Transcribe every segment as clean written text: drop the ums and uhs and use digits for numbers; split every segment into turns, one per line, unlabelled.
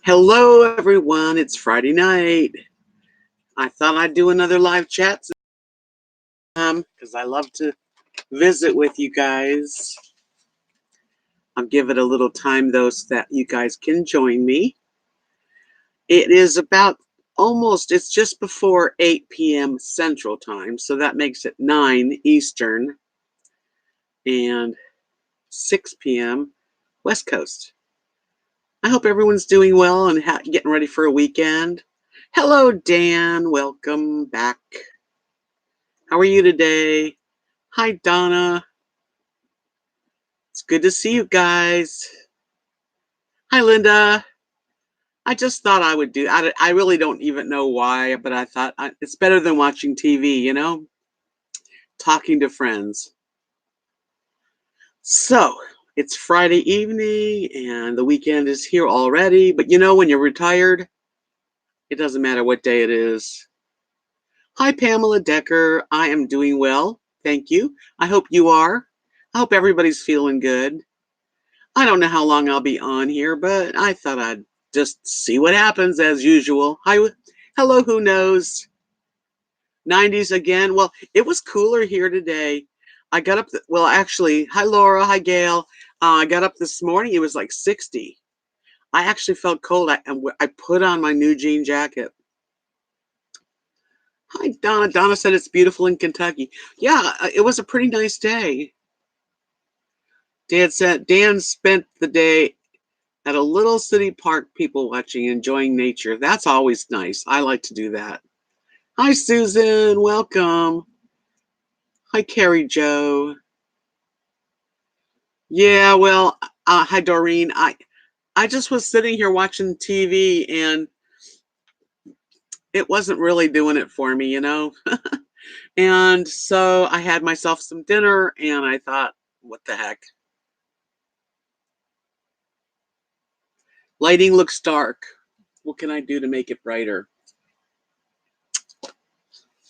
Hello, everyone. It's Friday night. I thought I'd do another live chat because I love to visit with you guys. I'll give it a little time, though, so that you guys can join me. It is it's just before 8 p.m. Central Time, so that makes it 9 Eastern and 6 p.m. West Coast. I hope everyone's doing well and getting ready for a weekend. Hello, Dan. Welcome back. How are you today? Hi, Donna. It's good to see you guys. Hi, Linda. I just thought I would I really don't even know why, but I thought it's better than watching TV, talking to friends. So, it's Friday evening and the weekend is here already. But when you're retired, it doesn't matter what day it is. Hi, Pamela Decker. I am doing well. Thank you. I hope you are. I hope everybody's feeling good. I don't know how long I'll be on here, but I thought I'd just see what happens as usual. Hello, who knows? 90s again. Well, it was cooler here today. I got up, actually, hi, Laura. Hi, Gail. I got up this morning. It was like 60. I actually felt cold. I put on my new jean jacket. Hi, Donna. Donna said it's beautiful in Kentucky. Yeah, it was a pretty nice day. Dan spent the day at a little city park, people watching, enjoying nature. That's always nice. I like to do that. Hi, Susan. Welcome. Hi, Carrie Joe. Yeah, well, hi, Doreen. I just was sitting here watching TV and it wasn't really doing it for me. And so I had myself some dinner and I thought, what the heck? Lighting looks dark. What can I do to make it brighter?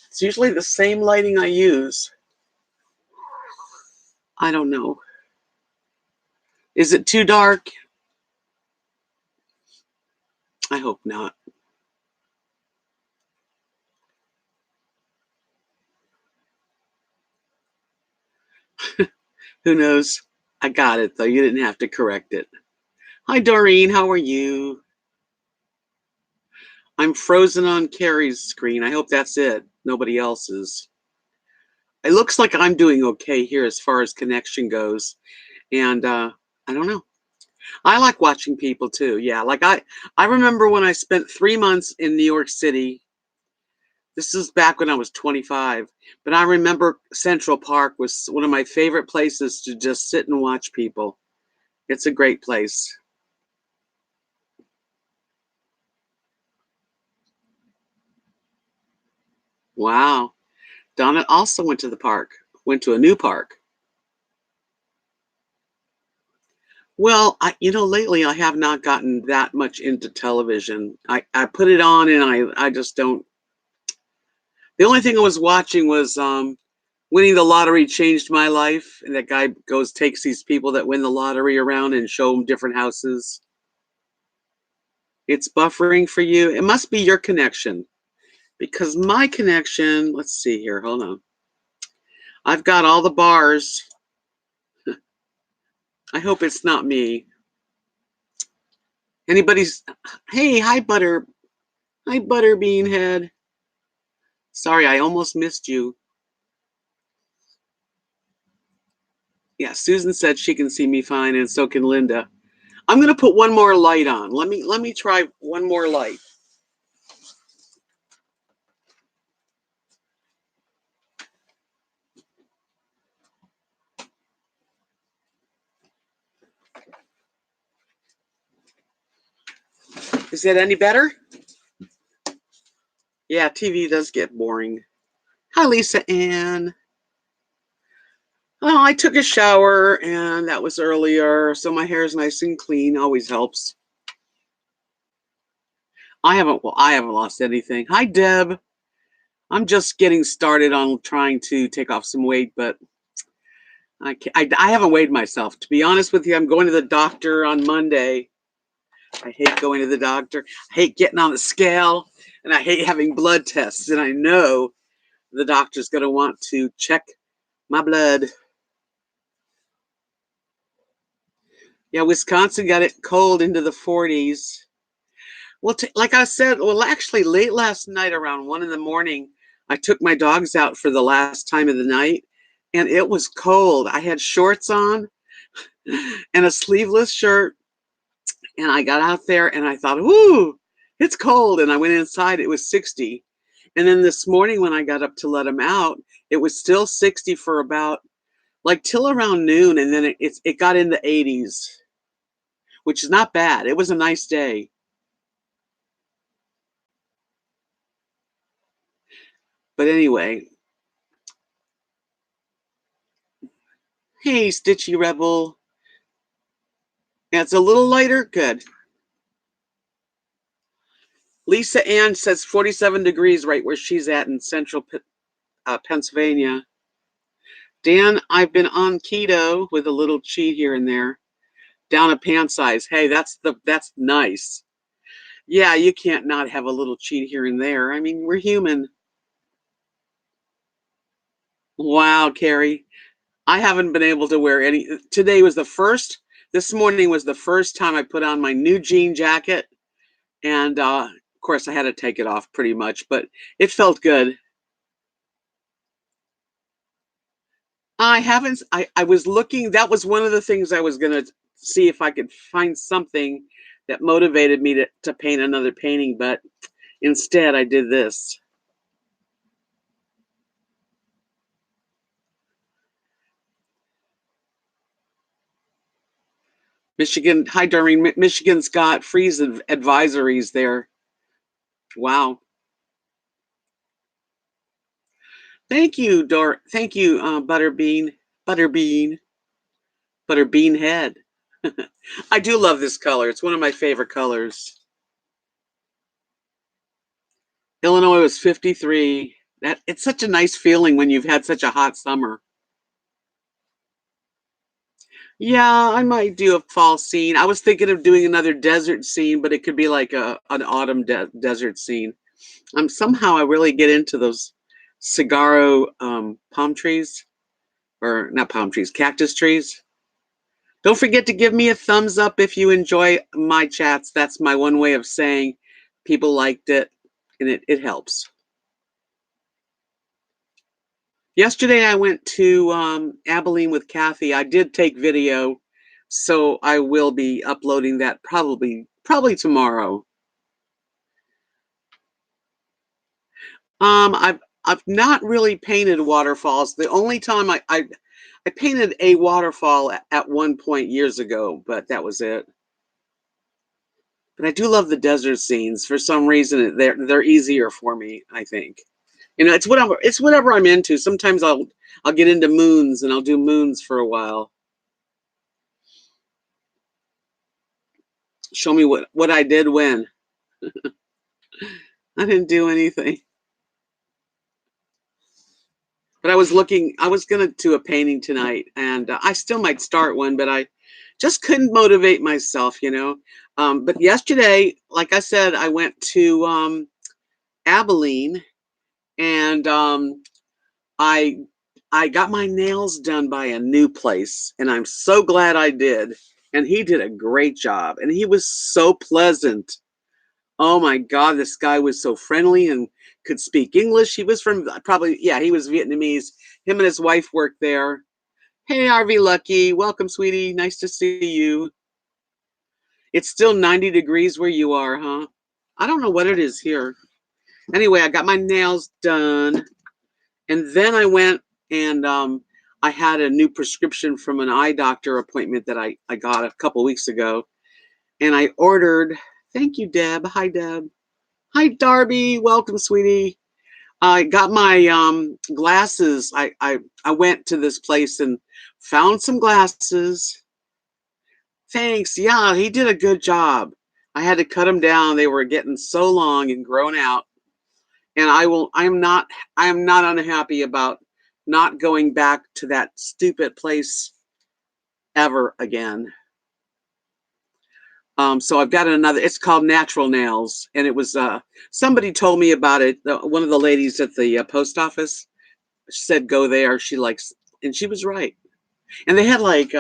It's usually the same lighting I use. I don't know. Is it too dark? I hope not. Who knows? I got it, though. You didn't have to correct it. Hi, Doreen. How are you? I'm frozen on Carrie's screen. I hope that's it. Nobody else's. It looks like I'm doing okay here as far as connection goes. And I don't know. I like watching people, too. Yeah, like I remember when I spent 3 months in New York City. This is back when I was 25. But I remember Central Park was one of my favorite places to just sit and watch people. It's a great place. Wow. Donna also went to the park, went to a new park. Well, lately I have not gotten that much into television. I put it on and I just don't. The only thing I was watching was winning the lottery changed my life. And that guy takes these people that win the lottery around and show them different houses. It's buffering for you. It must be your connection because my connection, let's see here, hold on. I've got all the bars. I hope it's not me. Hey, hi, Butterbean Head. Sorry, I almost missed you. Yeah, Susan said she can see me fine, and so can Linda. I'm gonna put one more light on. Let me try one more light. Is that any better? Yeah, TV does get boring. Hi, Lisa Ann. Oh, I took a shower, and that was earlier, so my hair is nice and clean. Always helps. I haven't lost anything. Hi, Deb. I'm just getting started on trying to take off some weight, but I haven't weighed myself. To be honest with you, I'm going to the doctor on Monday. I hate going to the doctor. I hate getting on the scale. And I hate having blood tests. And I know the doctor's going to want to check my blood. Yeah, Wisconsin got it cold into the 40s. Well, like I said, well, actually, late last night around 1 in the morning, I took my dogs out for the last time of the night, and it was cold. I had shorts on and a sleeveless shirt, and I got out there and I thought, whoo, it's cold. And I went inside, it was 60. And then this morning when I got up to let them out, it was still 60 for about like till around noon, and then it got in the 80s, which is not bad. It was a nice day. But anyway, hey, Stitchy Rebel. Yeah, it's a little lighter. Good. Lisa Ann says 47 degrees right where she's at in central Pennsylvania. Dan, I've been on keto with a little cheat here and there. Down a pant size. Hey, that's nice. Yeah, you can't not have a little cheat here and there. I mean, we're human. Wow, Carrie. I haven't been able to wear any. This morning was the first time I put on my new jean jacket. And of course, I had to take it off pretty much, but it felt good. I haven't, I was looking, that was one of the things I was going to see if I could find something that motivated me to paint another painting, but instead I did this. Michigan, hi Doreen, Michigan's got freeze advisories there. Wow. Thank you, thank you, Butterbean Head. I do love this color. It's one of my favorite colors. Illinois was 53. It's such a nice feeling when you've had such a hot summer. Yeah, I might do a fall scene. I was thinking of doing another desert scene, but it could be like an autumn desert scene. Somehow I really get into those saguaro palm trees, or not palm trees, cactus trees. Don't forget to give me a thumbs up if you enjoy my chats. That's my one way of saying people liked it, and it helps. Yesterday I went to Abilene with Kathy. I did take video, so I will be uploading that probably tomorrow. I've not really painted waterfalls. The only time I painted a waterfall at one point years ago, but that was it. But I do love the desert scenes. For some reason, they're easier for me, I think. You know, it's whatever I'm into. Sometimes I'll get into moons and I'll do moons for a while. Show me what I did when. I didn't do anything. But I was going to do a painting tonight, and I still might start one, but I just couldn't motivate myself, you know. But yesterday, like I said, I went to Abilene, and I got my nails done by a new place, and I'm so glad I did. And he did a great job, and he was so pleasant. Oh my God, this guy was so friendly and could speak English. He was from he was Vietnamese. Him and his wife worked there. Hey, RV Lucky, welcome, sweetie. Nice to see you. It's still 90 degrees where you are, huh? I don't know what it is here. Anyway, I got my nails done, and then I went and I had a new prescription from an eye doctor appointment that I got a couple weeks ago, and I ordered. Thank you, Deb. Hi, Deb. Hi, Darby. Welcome, sweetie. I got my glasses. I went to this place and found some glasses. Thanks. Yeah, he did a good job. I had to cut them down. They were getting so long and grown out. And I am not unhappy about not going back to that stupid place ever again. So I've got another. It's called Natural Nails, and it was somebody told me about it. One of the ladies at the post office said go there. She likes, and she was right. And they had like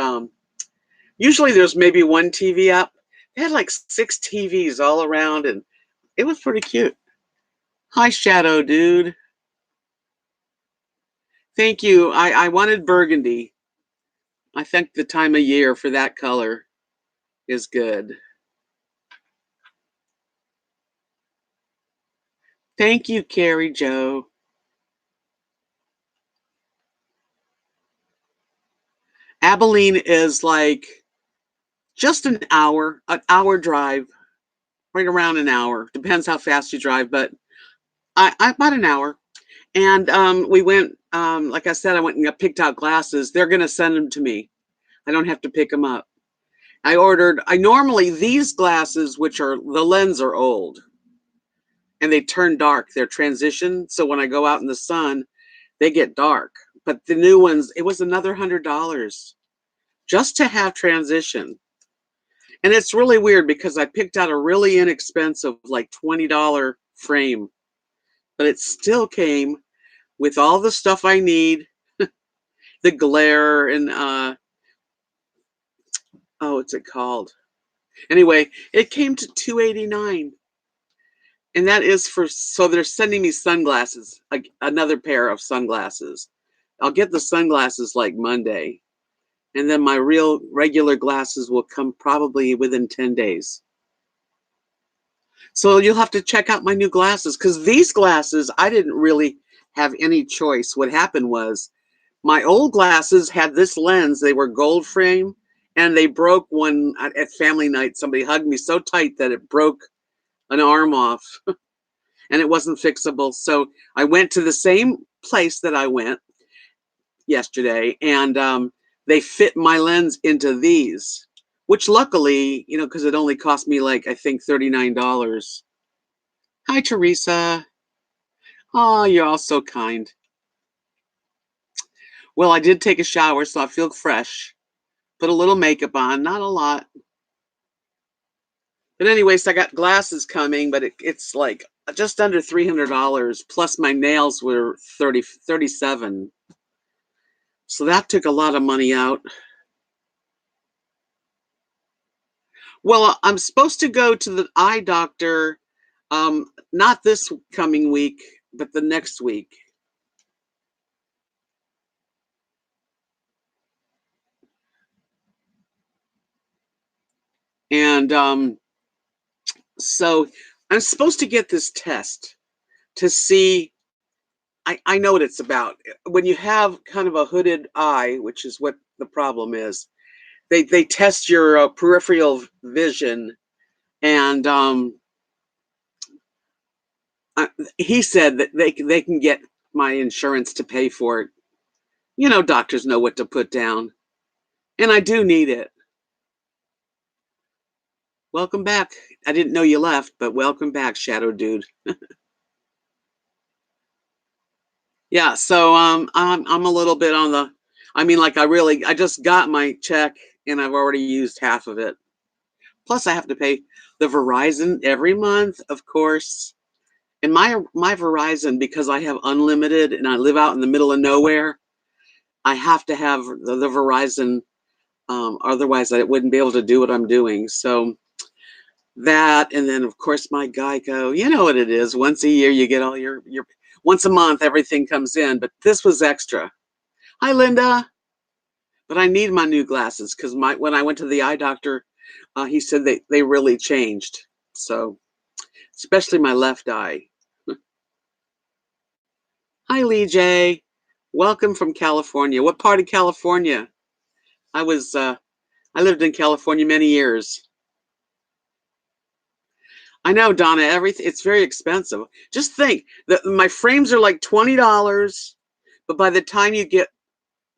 usually there's maybe one TV up. They had like 6 TVs all around, and it was pretty cute. Hi, Shadow Dude. Thank you. I wanted burgundy. I think the time of year for that color is good. Thank you, Carrie Joe. Abilene is like just an hour drive, right around an hour. Depends how fast you drive, but I about an hour. And we went, like I said, I went and got picked out glasses. They're going to send them to me. I don't have to pick them up. I normally, these glasses, which are, the lens are old and they turn dark. They're transition. So when I go out in the sun, they get dark. But the new ones, it was another $100 just to have transition. And it's really weird because I picked out a really inexpensive, like $20 frame, but it still came with all the stuff I need, the glare and oh, what's it called? Anyway, it came to $289. And that is for, so they're sending me sunglasses, like another pair of sunglasses. I'll get the sunglasses like Monday, and then my real regular glasses will come probably within 10 days. So you'll have to check out my new glasses, because these glasses, I didn't really have any choice. What happened was my old glasses had this lens. They were gold frame, and they broke one at family night. Somebody hugged me so tight that it broke an arm off, and it wasn't fixable. So I went to the same place that I went yesterday, and they fit my lens into these, which luckily, because it only cost me like, I think, $39. Hi, Teresa. Oh, you're all so kind. Well, I did take a shower, so I feel fresh. Put a little makeup on, not a lot. But anyways, I got glasses coming, but it's like just under $300, plus my nails were 37. So that took a lot of money out. Well, I'm supposed to go to the eye doctor, not this coming week, but the next week. And so I'm supposed to get this test to see. I know what it's about. When you have kind of a hooded eye, which is what the problem is, they test your peripheral vision, and he said that they can get my insurance to pay for it. Doctors know what to put down, and I do need it. Welcome back. I didn't know you left, but welcome back, Shadow Dude. Yeah, so I'm a little bit on the, I mean, like I just got my check and I've already used half of it. Plus I have to pay the Verizon every month, of course. And my Verizon, because I have unlimited and I live out in the middle of nowhere, I have to have the Verizon, otherwise I wouldn't be able to do what I'm doing. So that, and then of course my Geico, you know what it is. Once a year you get all your once a month everything comes in, but this was extra. Hi, Linda. But I need my new glasses because when I went to the eye doctor, he said they really changed. So especially my left eye. Hi, Lee J. Welcome from California. What part of California? I was I lived in California many years. I know, Donna. Everything, it's very expensive. Just think that my frames are like $20, but by the time you get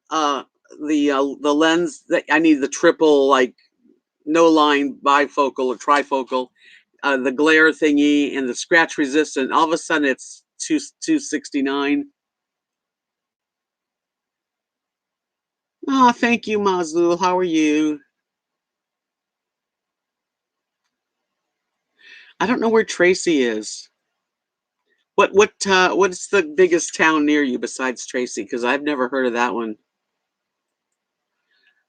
uh, the lens, that I need the triple, like no line bifocal or trifocal, the glare thingy and the scratch resistant. All of a sudden, it's 269. Oh, thank you, Mazul. How are you? I don't know where Tracy is. What's the biggest town near you besides Tracy? Because I've never heard of that one.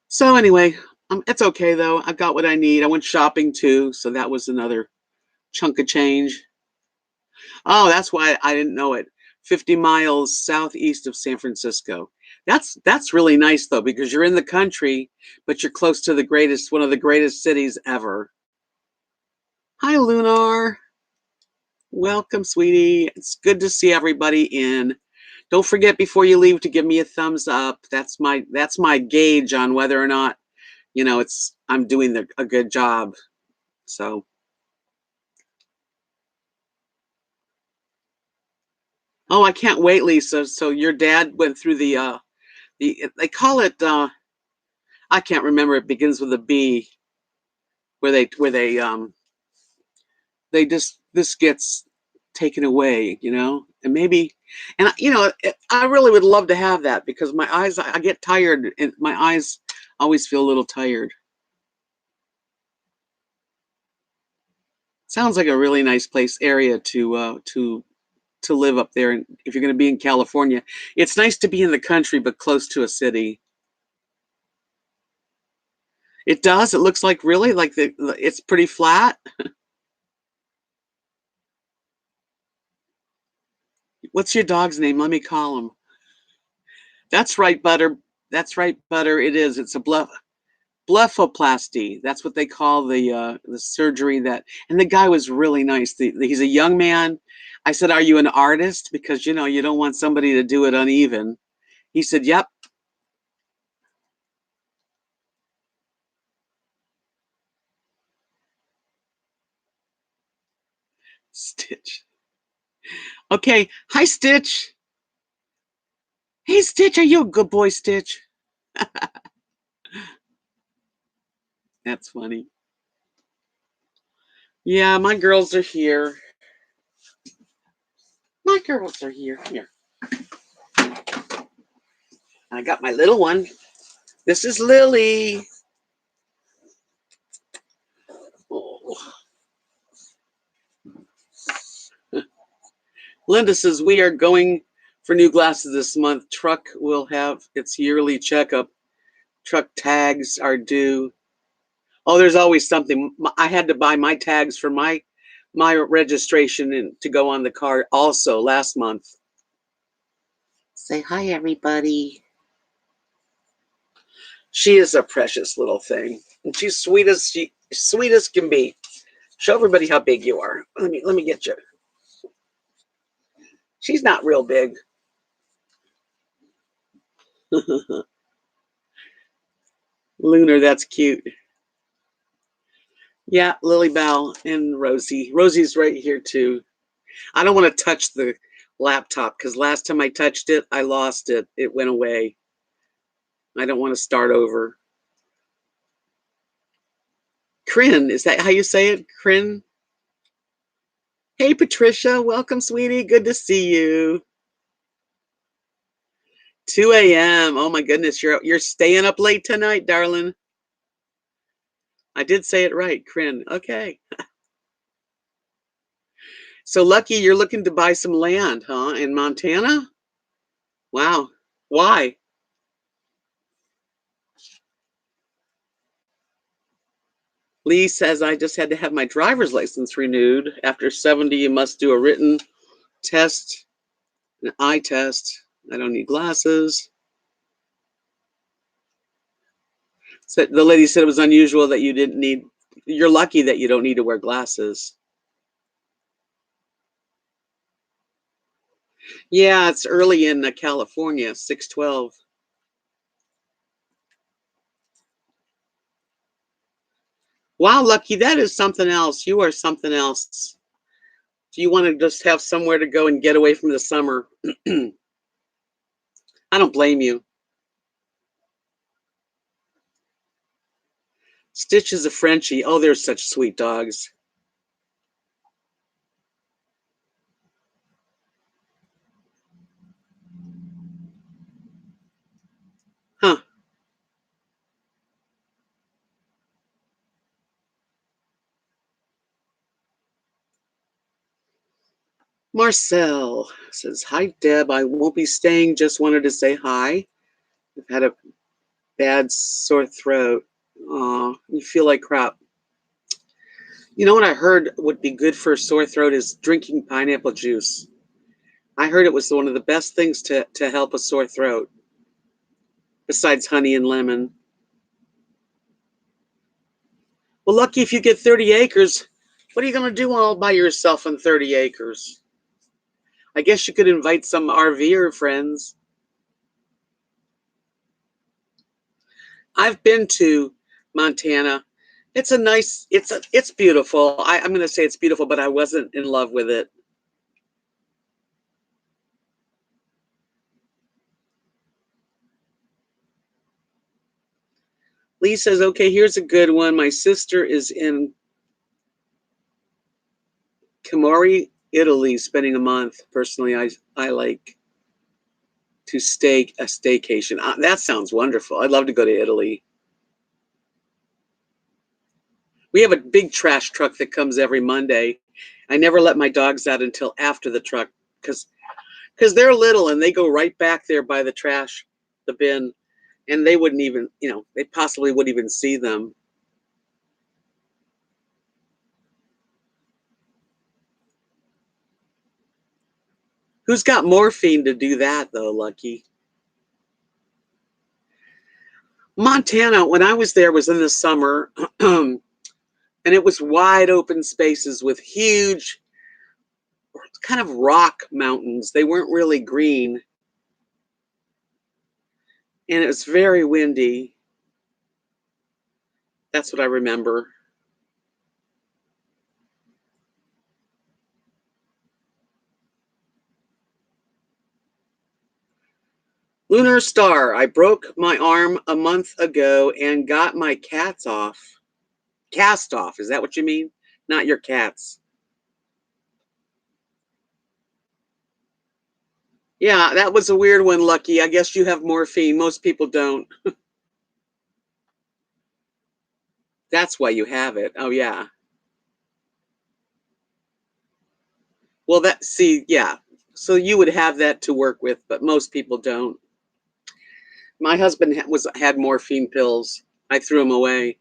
So anyway, it's okay though. I got what I need. I went shopping too, so that was another chunk of change. Oh, that's why I didn't know it. 50 miles southeast of San Francisco. That's really nice though, because you're in the country, but you're close to one of the greatest cities ever. Hi, Lunar. Welcome, sweetie. It's good to see everybody in. Don't forget before you leave to give me a thumbs up. That's my gauge on whether or not, I'm doing a good job. So, oh, I can't wait, Lisa. So your dad went through they call it I can't remember. It begins with a B, where they just this gets taken away, and maybe, and I really would love to have that because my eyes, I get tired and my eyes always feel a little tired. Sounds like a really nice area to live up there. And if you're going to be in California, it's nice to be in the country but close to a city. It does. It looks like really like it's pretty flat. What's your dog's name? Let me call him. That's right, Butter. That's right, Butter. It is. It's a blepharoplasty. That's what they call the surgery and the guy was really nice. He's a young man. I said, "Are you an artist?" Because you don't want somebody to do it uneven. He said, "Yep." Stitch. Okay. Hi, Stitch. Hey, Stitch. Are you a good boy, Stitch? That's funny. Yeah, my girls are here. My girls are here. Here. I got my little one. This is Lily. Oh. Linda says, we are going for new glasses this month. Truck will have its yearly checkup. Truck tags are due. Oh, there's always something. I had to buy my tags for my registration and to go on the car also last month. Say hi, everybody. She is a precious little thing. And she's sweet as can be. Show everybody how big you are. Let me get you. She's not real big. Lunar, that's cute. Yeah, Lily Bell and Rosie. Rosie's right here too. I don't want to touch the laptop because last time I touched it, I lost it. It went away. I don't want to start over. Crin, is that how you say it? Crin? Hey, Patricia. Welcome, sweetie. Good to see you. 2 a.m. Oh my goodness, you're staying up late tonight, darling. I did say it right, Crin. Okay. So Lucky, you're looking to buy some land, huh? In Montana? Wow. Why? Lee says, I just had to have my driver's license renewed. After 70, you must do a written test, an eye test. I don't need glasses. So the lady said it was unusual that you're lucky that you don't need to wear glasses. Yeah, it's early in California, 6:12. Wow, Lucky, that is something else. You are something else. Do you want to just have somewhere to go and get away from the summer? I don't blame you. Stitch is a Frenchie. Oh, they're such sweet dogs. Huh. Marcel says, "Hi, Deb. I won't be staying. Just wanted to say hi. I've had a bad sore throat. Aw, you feel like crap. You know what I heard would be good for a sore throat is drinking pineapple juice. I heard it was one of the best things to help a sore throat, besides honey and lemon. Well, lucky if you get 30 acres. What are you going to do all by yourself on 30 acres? I guess you could invite some RVer friends. I've been to Montana. It's beautiful. I'm going to say it's beautiful, but I wasn't in love with it. Lee says, okay, here's a good one. My sister is in Camori, Italy, spending a month. Personally, I like to a staycation. That sounds wonderful. I'd love to go to Italy. We have a big trash truck that comes every Monday. I never let my dogs out until after the truck because they're little and they go right back there by the trash, the bin, and they wouldn't even, they possibly wouldn't even see them. Who's got morphine to do that, though, Lucky? Montana, when I was there, was in the summer, and it was wide open spaces with huge kind of rock mountains. They weren't really green, and it was very windy. That's what I remember. Lunar Star, I broke my arm a month ago and got my cats off. Cast off, is that what you mean? Not your cats. Yeah, that was a weird one, Lucky. I guess you have morphine. Most people don't. That's why you have it. Oh, yeah. Well, yeah. So you would have that to work with, but most people don't. My husband had morphine pills. I threw them away.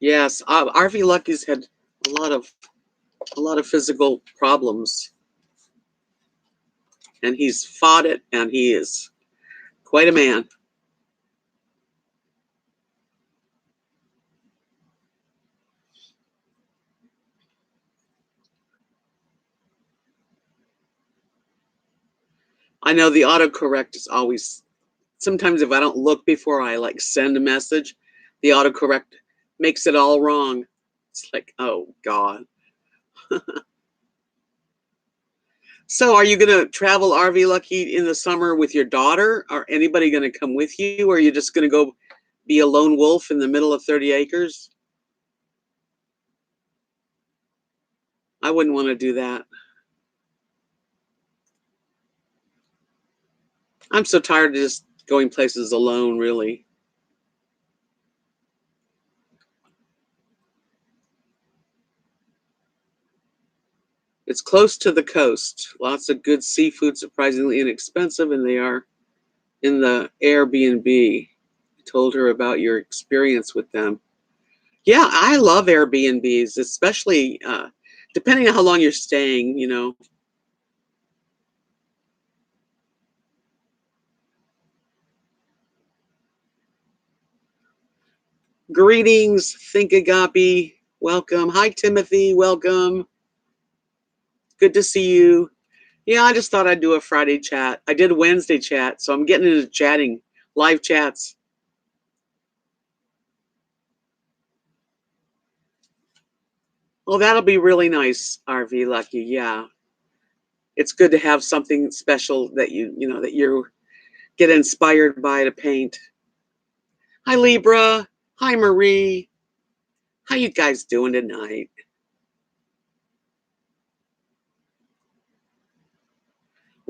Yes, RV Lucky's had a lot of physical problems, and he's fought it, and he is quite a man. I know the autocorrect is always, sometimes if I don't look before I like send a message, the autocorrect makes it all wrong. It's like, oh God. So are you going to travel RV Lucky in the summer with your daughter? Or anybody going to come with you? Or are you just going to go be a lone wolf in the middle of 30 acres? I wouldn't want to do that. I'm so tired of just going places alone, really. It's close to the coast. Lots of good seafood, surprisingly inexpensive, and they are in the Airbnb. I told her about your experience with them. Yeah, I love Airbnbs, especially depending on how long you're staying. Greetings, Think Agape. Welcome. Hi, Timothy. Welcome. Good to see you. Yeah, I just thought I'd do a Friday chat. I did Wednesday chat, so I'm getting into chatting, live chats. Oh, that'll be really nice, RV Lucky. Yeah. It's good to have something special that you get inspired by to paint. Hi, Libra. Hi, Marie. How you guys doing tonight?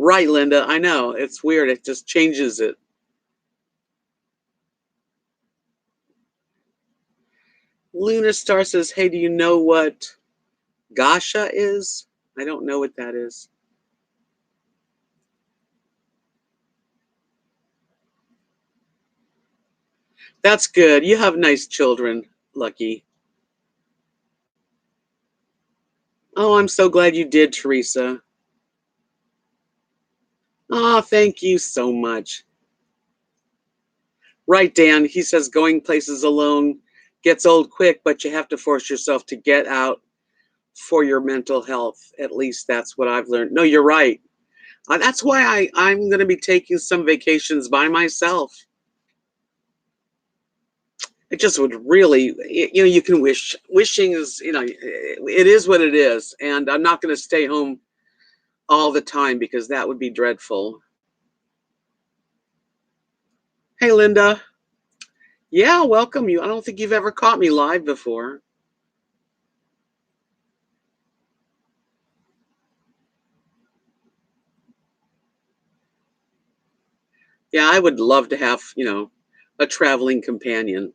Right, Linda. I know. It's weird. It just changes it. Lunar Star says, hey, do you know what Gasha is? I don't know what that is. That's good. You have nice children, Lucky. Oh, I'm so glad you did, Teresa. Oh, thank you so much. Right, Dan. He says going places alone gets old quick, but you have to force yourself to get out for your mental health. At least that's what I've learned. No, you're right. That's why I'm going to be taking some vacations by myself. It just would really, you can wish. Wishing is, it is what it is. And I'm not going to stay home all the time because that would be dreadful. Hey, Linda. Yeah, welcome you. I don't think you've ever caught me live before. Yeah, I would love to have, a traveling companion.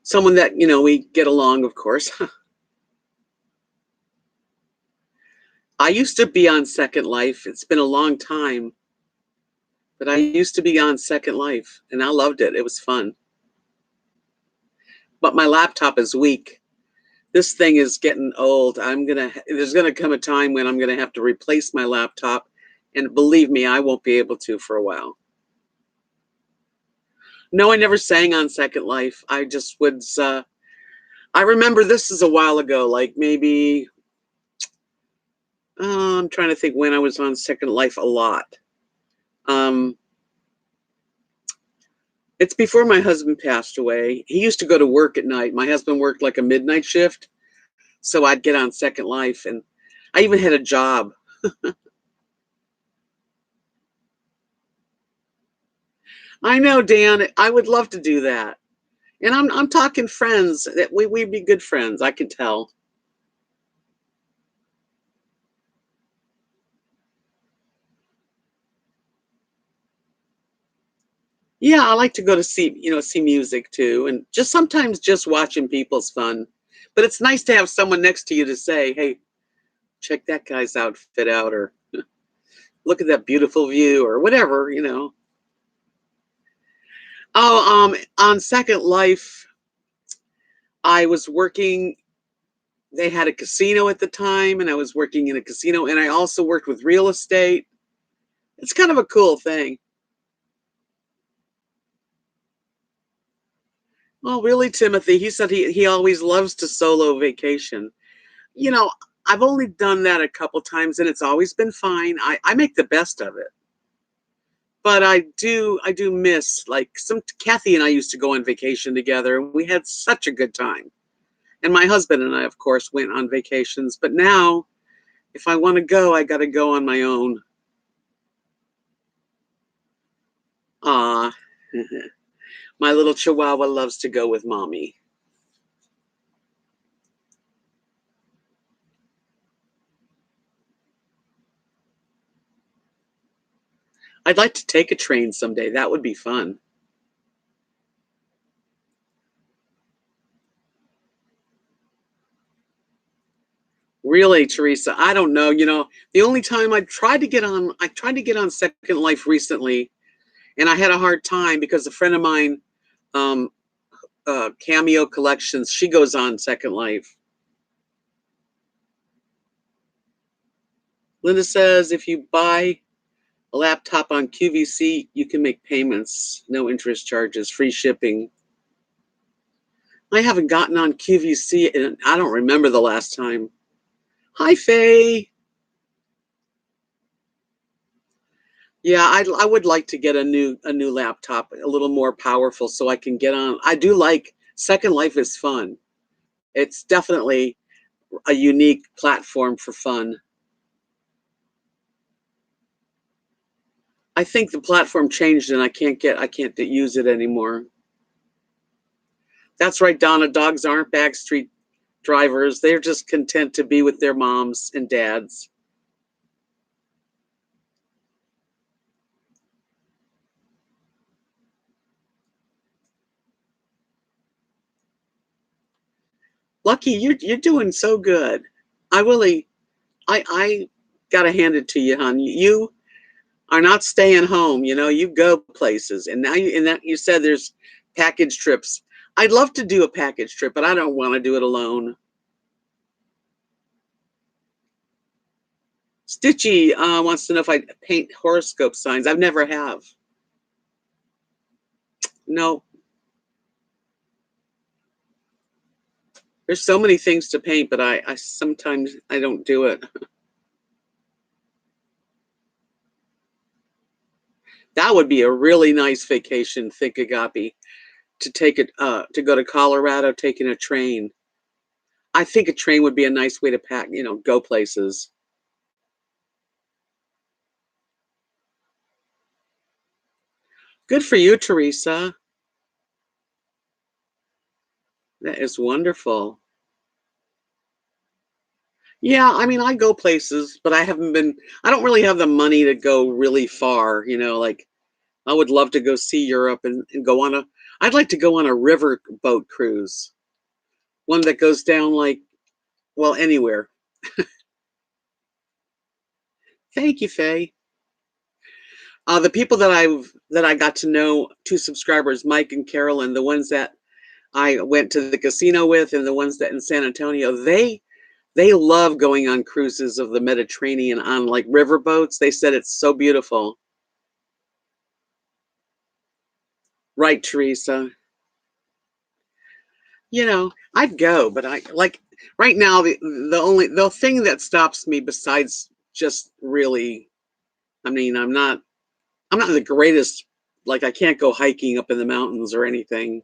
Someone that, we get along, of course. I used to be on Second Life. It's been a long time, but I used to be on Second Life and I loved it. It was fun. But my laptop is weak. This thing is getting old. There's gonna come a time when I'm gonna have to replace my laptop, and believe me, I won't be able to for a while. No, I never sang on Second Life. I just was. I remember this is a while ago, like maybe. I'm trying to think when I was on Second Life a lot. Um, it's before my husband passed away. He used to go to work at night. My husband worked like a midnight shift, so I'd get on Second Life, and I even had a job. I know, Dan. I would love to do that. And I'm talking friends that we'd be good friends. I can tell. Yeah, I like to go to see music too, and just sometimes just watching people's fun. But it's nice to have someone next to you to say, "Hey, check that guy's outfit out," or "Look at that beautiful view," or whatever. Oh, on Second Life, I was working. They had a casino at the time, and I was working in a casino, and I also worked with real estate. It's kind of a cool thing. Well, really, Timothy, he said he always loves to solo vacation. You know, I've only done that a couple times and it's always been fine. I make the best of it. But I do miss like some Kathy and I used to go on vacation together and we had such a good time. And my husband and I, of course, went on vacations. But now, if I want to go, I got to go on my own. Ah, my little Chihuahua loves to go with mommy. I'd like to take a train someday. That would be fun. Really, Teresa, I don't know. The only time I tried to get on Second Life recently, and I had a hard time because a friend of mine, um, Cameo Collections, she goes on Second Life. Linda says if you buy a laptop on QVC, you can make payments, no interest charges, free shipping. I haven't gotten on QVC, and I don't remember the last time. Hi, Faye. Yeah, I would like to get a new laptop, a little more powerful, so I can get on. I do like Second Life is fun. It's definitely a unique platform for fun. I think the platform changed and I can't use it anymore. That's right, Donna. Dogs aren't backstreet drivers. They're just content to be with their moms and dads. Lucky, you're doing so good. I really, I gotta hand it to you, hon. You are not staying home. You know, you go places, and now you and that you said there's package trips. I'd love to do a package trip, but I don't want to do it alone. Stitchy wants to know if I paint horoscope signs. I've never have. No, there's so many things to paint, but I sometimes I don't do it. That would be a really nice vacation, think agape, to take it to go to Colorado, taking a train. I think a train would be a nice way to pack, go places. Good for you, Teresa. That is wonderful. Yeah, I mean, I go places, but I don't really have the money to go really far, like I would love to go see Europe and go I'd like to go on a river boat cruise, one that goes down like, well, anywhere. Thank you, Faye. The people that I got to know, two subscribers, Mike and Carolyn, the ones that I went to the casino with, and the ones that in San Antonio, they love going on cruises of the Mediterranean on like river boats. They said it's so beautiful. Right, Teresa. I'd go, but I like right now the thing that stops me besides just really, I mean, I'm not the greatest, like I can't go hiking up in the mountains or anything.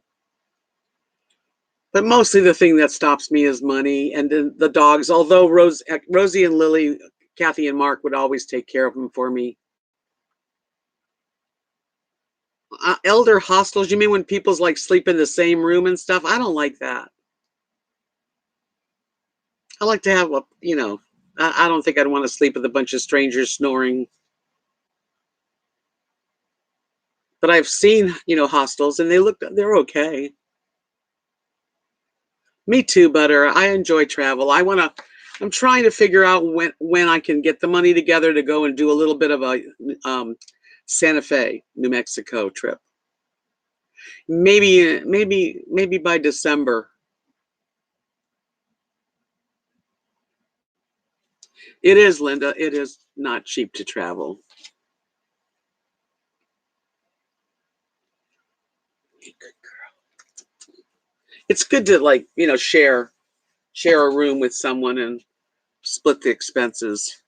But mostly the thing that stops me is money and then the dogs. Although Rosie and Lily, Kathy and Mark would always take care of them for me. Elder hostels, you mean when people's like sleep in the same room and stuff? I don't like that. I like to have I don't think I'd want to sleep with a bunch of strangers snoring. But I've seen, hostels and they're okay. Me too, Butter. I enjoy travel. I'm trying to figure out when I can get the money together to go and do a little bit of a Santa Fe, New Mexico trip. Maybe by December. It is, Linda. It is not cheap to travel. It's good to like, share a room with someone and split the expenses.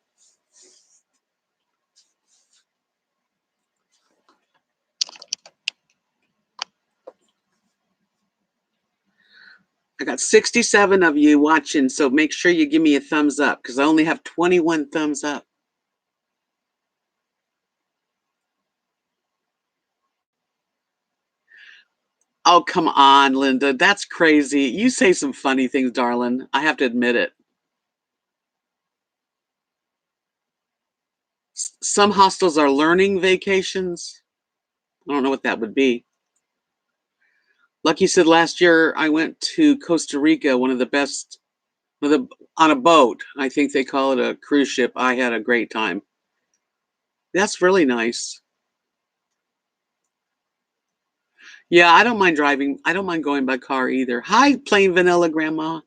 I got 67 of you watching, so make sure you give me a thumbs up because I only have 21 thumbs up. Oh, come on, Linda. That's crazy. You say some funny things, darling. I have to admit it. Some hostels are learning vacations. I don't know what that would be. Lucky said last year I went to Costa Rica, one of the best, on a boat. I think they call it a cruise ship. I had a great time. That's really nice. Yeah, I don't mind driving. I don't mind going by car either. Hi, plain vanilla grandma.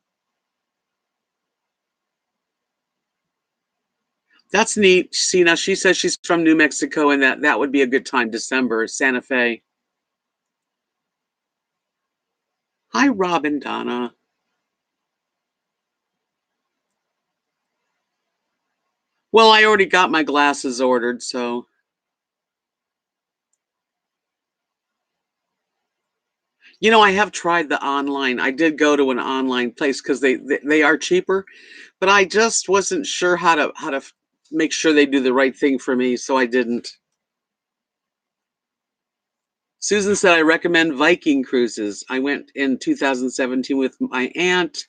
That's neat. See, now she says she's from New Mexico and that would be a good time, December, Santa Fe. Hi, Rob and Donna. Well, I already got my glasses ordered, so I have tried the online. I did go to an online place because they are cheaper, but I just wasn't sure how to make sure they do the right thing for me, so I didn't. Susan said I recommend Viking cruises. I went in 2017 with my aunt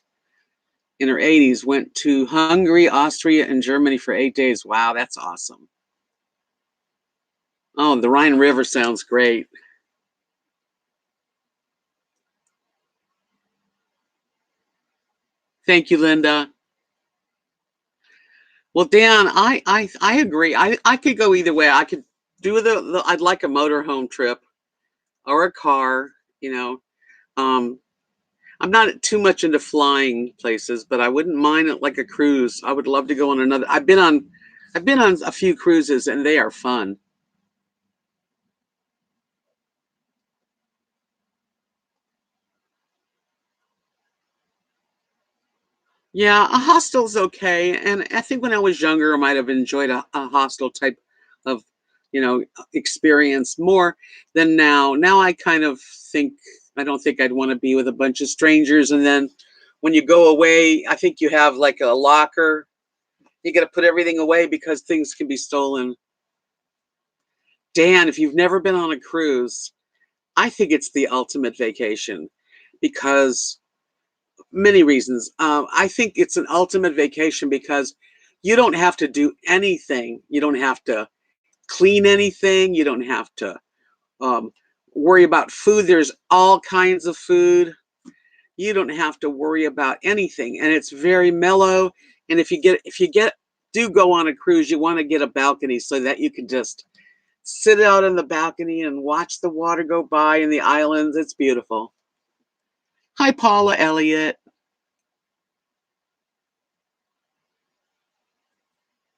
in her 80s. Went to Hungary, Austria, and Germany for 8 days. Wow, that's awesome. Oh, the Rhine River sounds great. Thank you, Linda. Well, Dan, I agree. I could go either way. I could do I'd like a motorhome trip or a car, you know. Um, I'm not too much into flying places, but I wouldn't mind it like a cruise. I would love to go on another. I've been on a few cruises and they are fun. Yeah, a hostel's okay. And I think when I was younger, I might have enjoyed a hostel type of, experience more than now. Now I kind of think, I don't think I'd want to be with a bunch of strangers. And then when you go away, I think you have like a locker. You got to put everything away because things can be stolen. Dan, if you've never been on a cruise, I think it's the ultimate vacation because many reasons. I think it's an ultimate vacation because you don't have to do anything. You don't have to clean anything. You don't have to um, worry about food. There's all kinds of food. You don't have to worry about anything, and it's very mellow. And if you get do go on a cruise, you want to get a balcony so that you can just sit out on the balcony and watch the water go by in the islands. It's beautiful. Hi, Paula Elliott.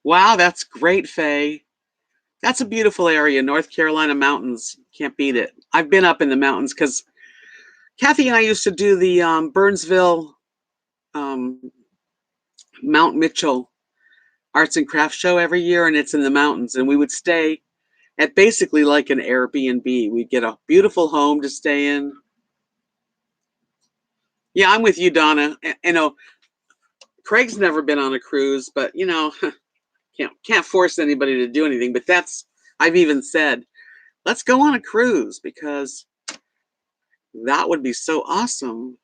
Wow, that's great, Faye. That's a beautiful area, North Carolina mountains. Can't beat it. I've been up in the mountains because Kathy and I used to do the Burnsville um, Mount Mitchell Arts and Crafts show every year, and it's in the mountains. And we would stay at basically like an Airbnb. We'd get a beautiful home to stay in. Yeah, I'm with you, Donna. Craig's never been on a cruise, but can't force anybody to do anything. But I've even said, let's go on a cruise because that would be so awesome.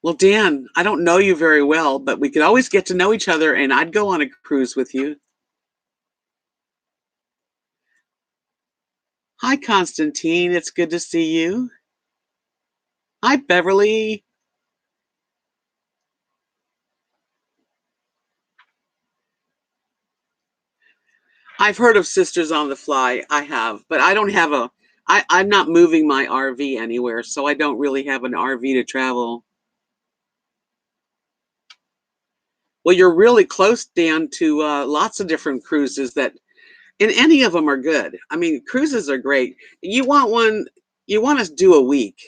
Well, Dan, I don't know you very well, but we could always get to know each other, and I'd go on a cruise with you. Hi, Constantine. It's good to see you. Hi, Beverly. I've heard of Sisters on the Fly. I have, but I don't have I'm not moving my RV anywhere, so I don't really have an RV to travel. Well, you're really close, Dan, to lots of different cruises and any of them are good. I mean, cruises are great. You want to do a week.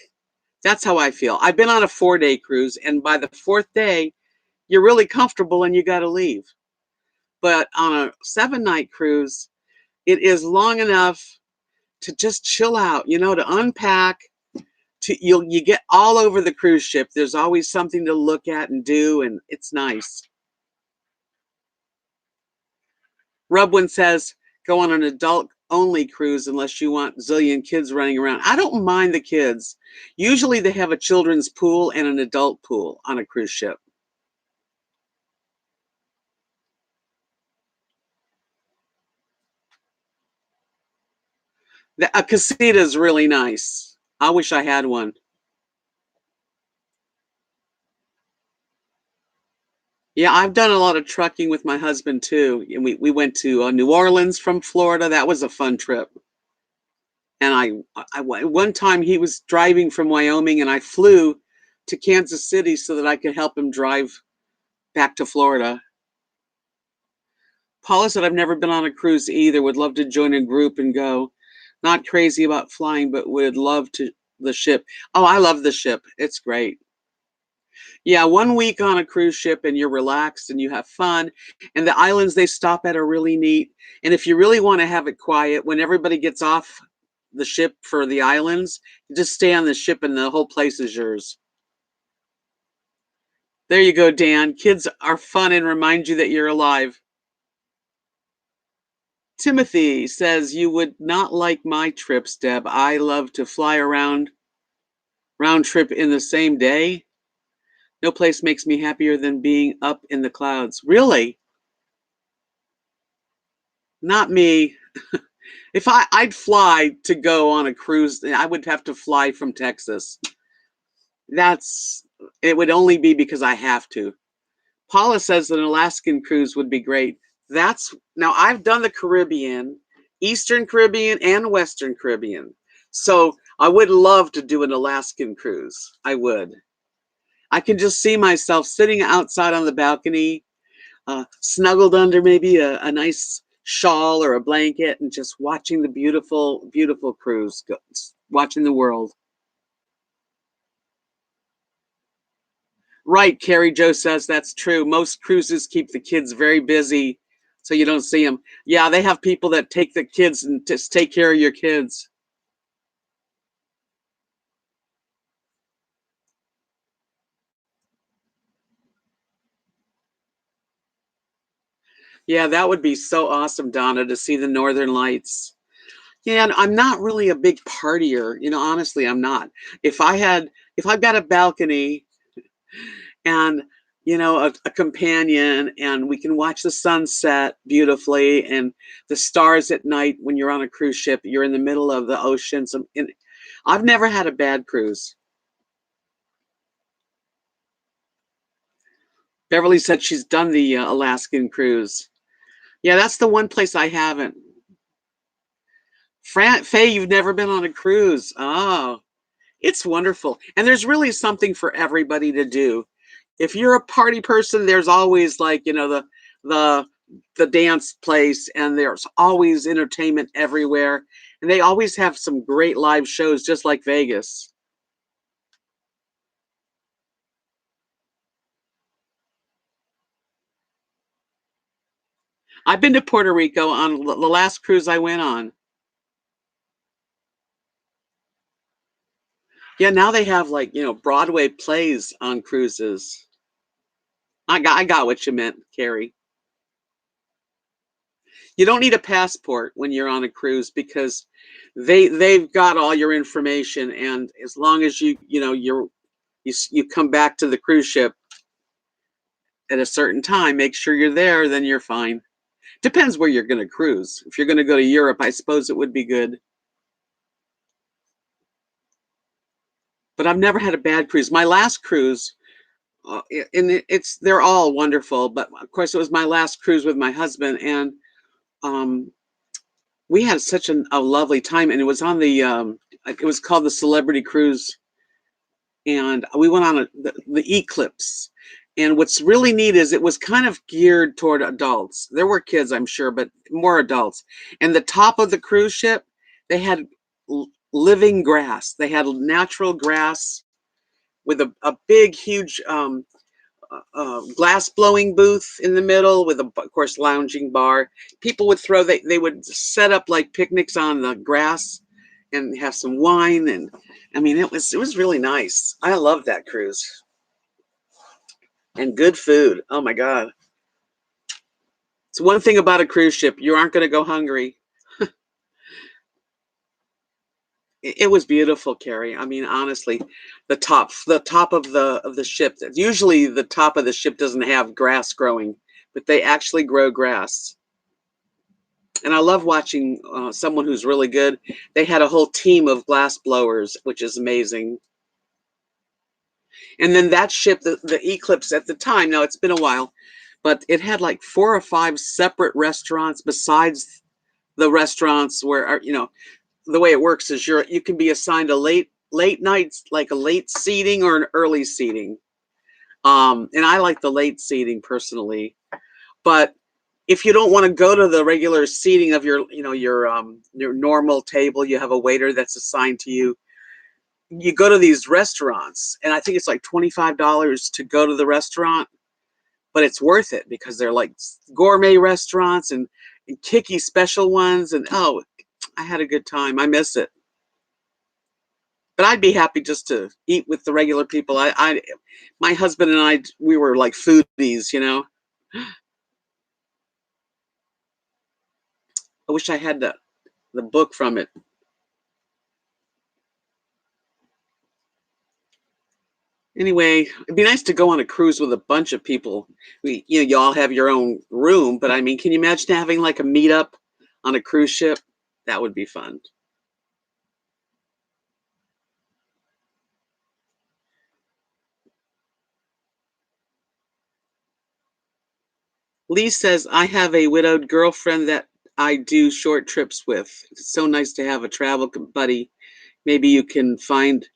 That's how I feel. I've been on a 4-day cruise, and by the fourth day, you're really comfortable and you got to leave. But on a 7-night cruise, it is long enough to just chill out, to unpack. You get all over the cruise ship. There's always something to look at and do, and it's nice. Rubwin says, go on an adult only cruise unless you want zillion kids running around. I don't mind the kids. Usually they have a children's pool and an adult pool on a cruise ship. A casita is really nice. I wish I had one. Yeah, I've done a lot of trucking with my husband too. And we went to New Orleans from Florida. That was a fun trip. And one time he was driving from Wyoming and I flew to Kansas City so that I could help him drive back to Florida. Paula said, I've never been on a cruise either. Would love to join a group and go. Not crazy about flying, but would love to the ship. Oh, I love the ship. It's great. Yeah, 1 week on a cruise ship and you're relaxed and you have fun. And the islands they stop at are really neat. And if you really want to have it quiet, when everybody gets off the ship for the islands, you just stay on the ship and the whole place is yours. There you go, Dan. Kids are fun and remind you that you're alive. Timothy says you would not like my trips, Deb. I love to fly around round trip in the same day. No place makes me happier than being up in the clouds. Really? Not me. If I'd fly to go on a cruise, I would have to fly from Texas. That's it would only be because I have to. Paula says an Alaskan cruise would be great. That's now I've done the Caribbean, Eastern Caribbean and Western Caribbean. So I would love to do an Alaskan cruise. I would. I can just see myself sitting outside on the balcony, snuggled under maybe a nice shawl or a blanket and just watching the beautiful, beautiful cruise, watching the world. Right, Carrie Joe says that's true. Most cruises keep the kids very busy, so you don't see them. Yeah, they have people that take the kids and just take care of your kids. Yeah, that would be so awesome, Donna, to see the Northern Lights. Yeah, and I'm not really a big partier. Honestly, I'm not. If I've got a balcony and a companion and we can watch the sunset beautifully and the stars at night when you're on a cruise ship, you're in the middle of the ocean. I've never had a bad cruise. Beverly said she's done the Alaskan cruise. Yeah, that's the one place I haven't. Faye, you've never been on a cruise. Oh, it's wonderful. And there's really something for everybody to do. If you're a party person, there's always the the dance place, and there's always entertainment everywhere. And they always have some great live shows just like Vegas. I've been to Puerto Rico on the last cruise I went on. Yeah, now they have Broadway plays on cruises. I got what you meant, Carrie. You don't need a passport when you're on a cruise because they've got all your information, and as long as you come back to the cruise ship at a certain time, make sure you're there, then you're fine. Depends where you're going to cruise. If you're going to go to Europe, I suppose it would be good. But I've never had a bad cruise. My last cruise, and they're all wonderful, but of course it was my last cruise with my husband, and um, we had such a lovely time, and it was on it was called the Celebrity Cruise, and we went on the Eclipse. And what's really neat is it was kind of geared toward adults. There were kids, I'm sure, but more adults. And the top of the cruise ship, they had living grass. They had natural grass with a big, huge glass blowing booth in the middle with of course, lounging bar. People would they would set up like picnics on the grass and have some wine. And I mean, it was really nice. I love that cruise. And good food. Oh my God. It's one thing about a cruise ship. You aren't going to go hungry. It was beautiful, Carrie. I mean, honestly, the top of the ship. Usually, the top of the ship doesn't have grass growing, but they actually grow grass. And I love watching someone who's really good. They had a whole team of glass blowers, which is amazing. And then that ship, the Eclipse at the time. Now it's been a while, but it had like 4 or 5 separate restaurants besides the restaurants where the way it works is you can be assigned a late nights, like a late seating or an early seating. And I like the late seating personally, but if you don't want to go to the regular seating of your normal table, you have a waiter that's assigned to you. You go to these restaurants, and I think it's like $25 to go to the restaurant, but it's worth it because they're like gourmet restaurants and kicky special ones. And oh, I had a good time. I miss it. But I'd be happy just to eat with the regular people. My husband and I, we were like foodies. I wish I had the book from it. Anyway, it'd be nice to go on a cruise with a bunch of people. You all have your own room, but I mean, can you imagine having like a meetup on a cruise ship? That would be fun. Lee says, I have a widowed girlfriend that I do short trips with. It's so nice to have a travel buddy. Maybe you can find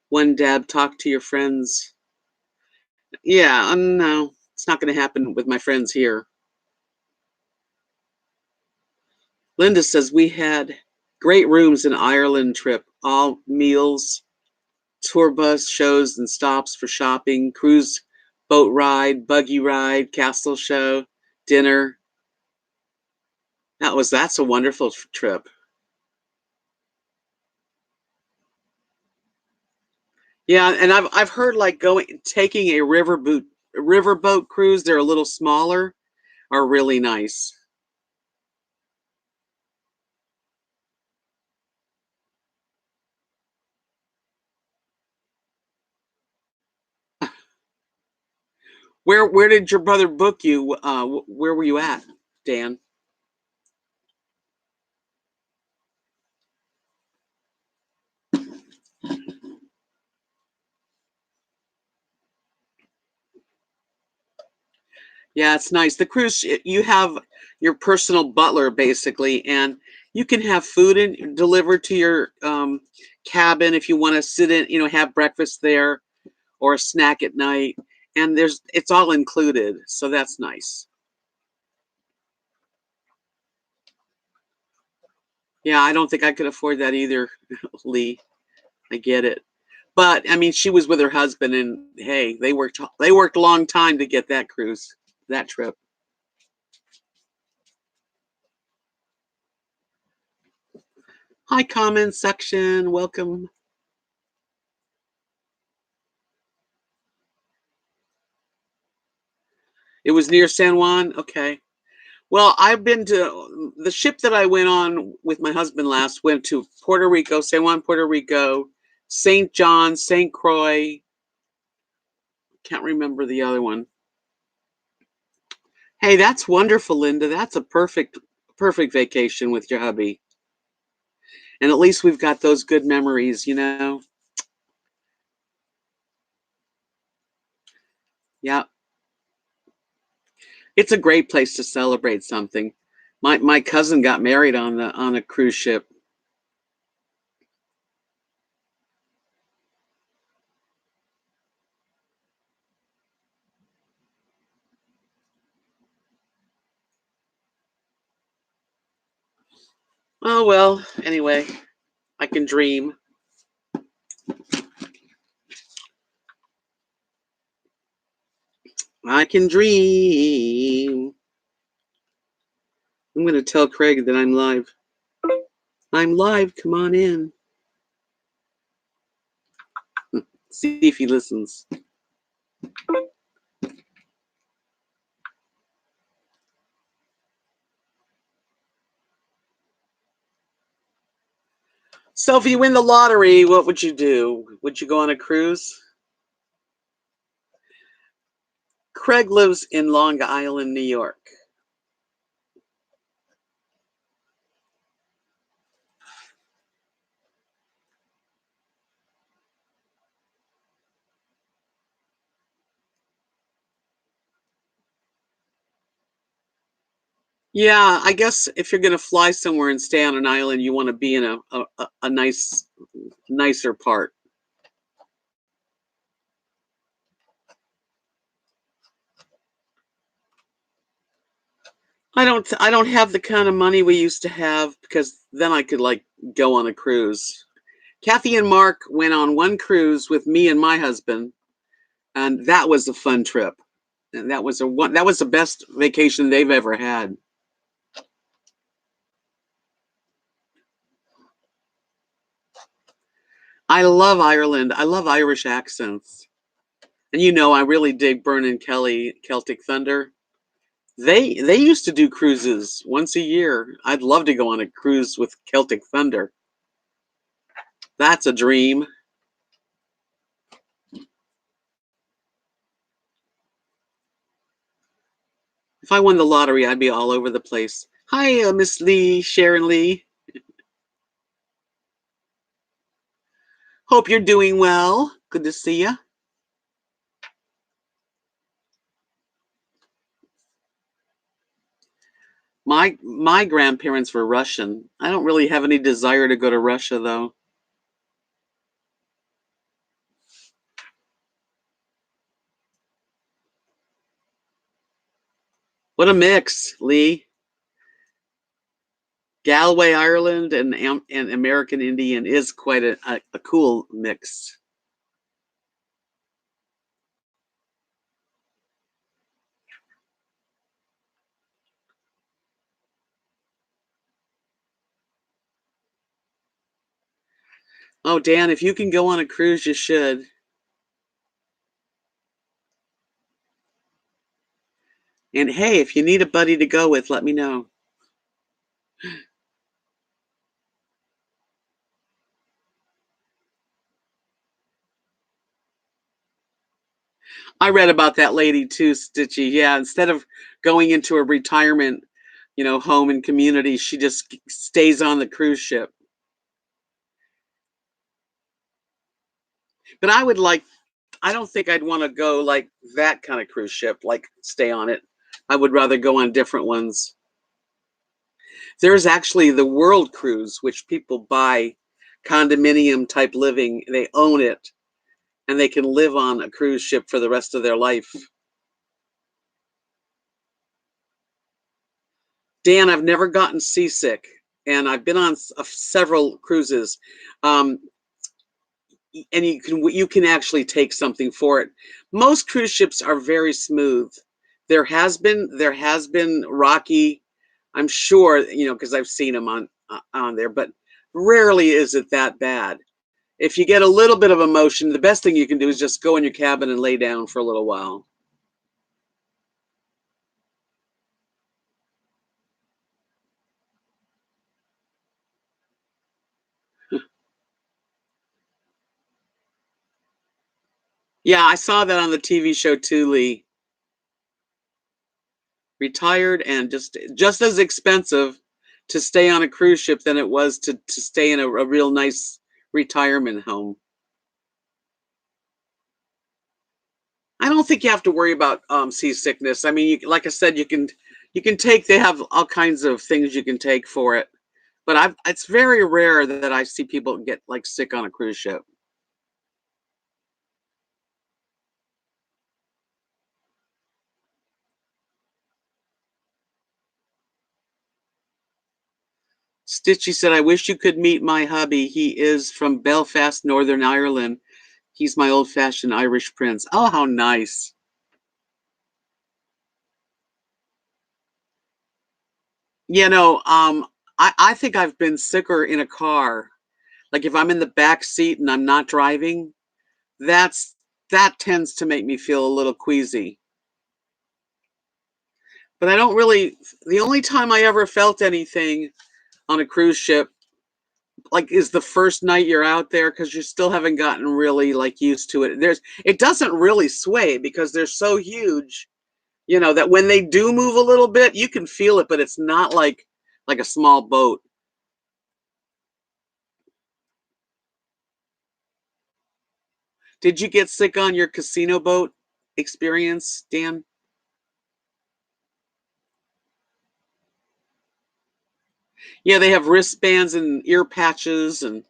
one, Deb, talk to your friends. Yeah, no, it's not going to happen with my friends here. Linda says, we had great rooms in Ireland trip, all meals, tour bus shows and stops for shopping, cruise boat ride, buggy ride, castle show, dinner. That's a wonderful trip. Yeah, and I've heard like taking a riverboat cruise. They're a little smaller, are really nice. Where did your brother book you? Where were you at, Dan? Yeah, it's nice. The cruise, you have your personal butler basically, and you can have food delivered to your cabin if you want to sit in, have breakfast there or a snack at night. And it's all included, so that's nice. Yeah, I don't think I could afford that either, Lee. I get it. But I mean, she was with her husband, and hey, they worked a long time to get that cruise, that trip. Hi, comment section. Welcome. It was near San Juan. Okay. Well, I've been to the ship that I went on with my husband last. Went to Puerto Rico, San Juan, Puerto Rico, St. John, St. Croix. Can't remember the other one. Hey, that's wonderful, Linda. That's a perfect vacation with your hubby. And at least we've got those good memories. Yeah, it's a great place to celebrate something. My cousin got married on a cruise ship. Oh well, anyway, I can dream. I can dream. I'm gonna tell Craig that I'm live. I'm live. Come on in. See if he listens. So if you win the lottery, what would you do? Would you go on a cruise? Craig lives in Long Island, New York. Yeah, I guess if you're gonna fly somewhere and stay on an island, you want to be in a nicer part. I don't have the kind of money we used to have because then I could like go on a cruise. Kathy and Mark went on one cruise with me and my husband, and that was a fun trip. And that was the best vacation they've ever had. I love Ireland. I love Irish accents. And I really dig Byrne Kelly, Celtic Thunder. They used to do cruises once a year. I'd love to go on a cruise with Celtic Thunder. That's a dream. If I won the lottery, I'd be all over the place. Hi, Miss Lee, Sharon Lee. Hope you're doing well. Good to see you. My grandparents were Russian. I don't really have any desire to go to Russia though. What a mix, Lee. Galway, Ireland, and American Indian is quite a cool mix. Oh, Dan, if you can go on a cruise, you should. And hey, if you need a buddy to go with, let me know. I read about that lady too, Stitchy. Yeah, instead of going into a retirement, home and community, she just stays on the cruise ship. But I don't think I'd want to go like that kind of cruise ship, like stay on it. I would rather go on different ones. There's actually the World Cruise, which people buy condominium type living. They own it and they can live on a cruise ship for the rest of their life. Dan, I've never gotten seasick, and I've been on several cruises. Um, and you can actually take something for it. Most cruise ships are very smooth. There has been rocky, I'm sure, because I've seen them on there, but rarely is it that bad. If you get a little bit of emotion, the best thing you can do is just go in your cabin and lay down for a little while. Yeah, I saw that on the TV show too, Lee. Retired and just as expensive to stay on a cruise ship than it was to stay in a real nice retirement home. I don't think you have to worry about seasickness. I mean, like I said, you can take. They have all kinds of things you can take for it, but it's very rare that I see people get like sick on a cruise ship. Stitchy said, "I wish you could meet my hubby. He is from Belfast, Northern Ireland. He's my old-fashioned Irish prince." Oh, how nice! You know, I think I've been sicker in a car. Like if I'm in the back seat and I'm not driving, that's that tends to make me feel a little queasy. But I don't really. The only time I ever felt anything on a cruise ship, like, is the first night you're out there because you still haven't gotten really like used to it. It doesn't really sway because they're so huge, that when they do move a little bit, you can feel it, but it's not like a small boat. Did you get sick on your casino boat experience, Dan? Yeah, they have wristbands and ear patches, and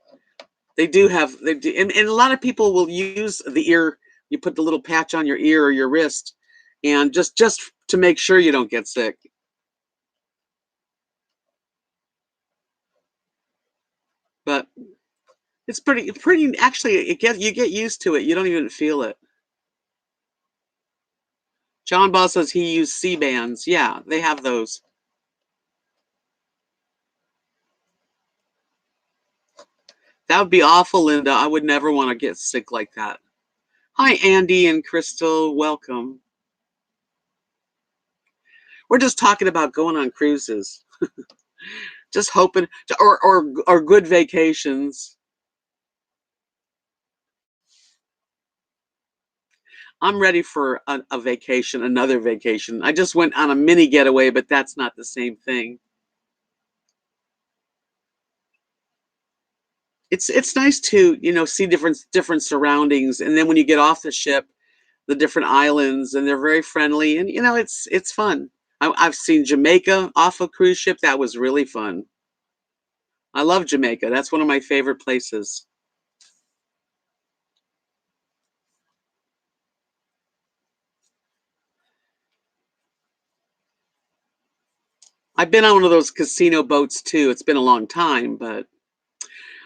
they do, and a lot of people will use the ear. You put the little patch on your ear or your wrist, and just to make sure you don't get sick. But it's pretty. Actually, you get used to it. You don't even feel it. John Boss says he used C bands. Yeah, they have those. That would be awful, Linda. I would never want to get sick like that. Hi, Andy and Crystal. Welcome. We're just talking about going on cruises. Just hoping, or good vacations. I'm ready for a vacation, another vacation. I just went on a mini getaway, but that's not the same thing. It's nice to, see different surroundings, and then when you get off the ship, the different islands, and they're very friendly, and it's fun. I've seen Jamaica off a cruise ship. That was really fun. I love Jamaica. That's one of my favorite places. I've been on one of those casino boats too. It's been a long time, but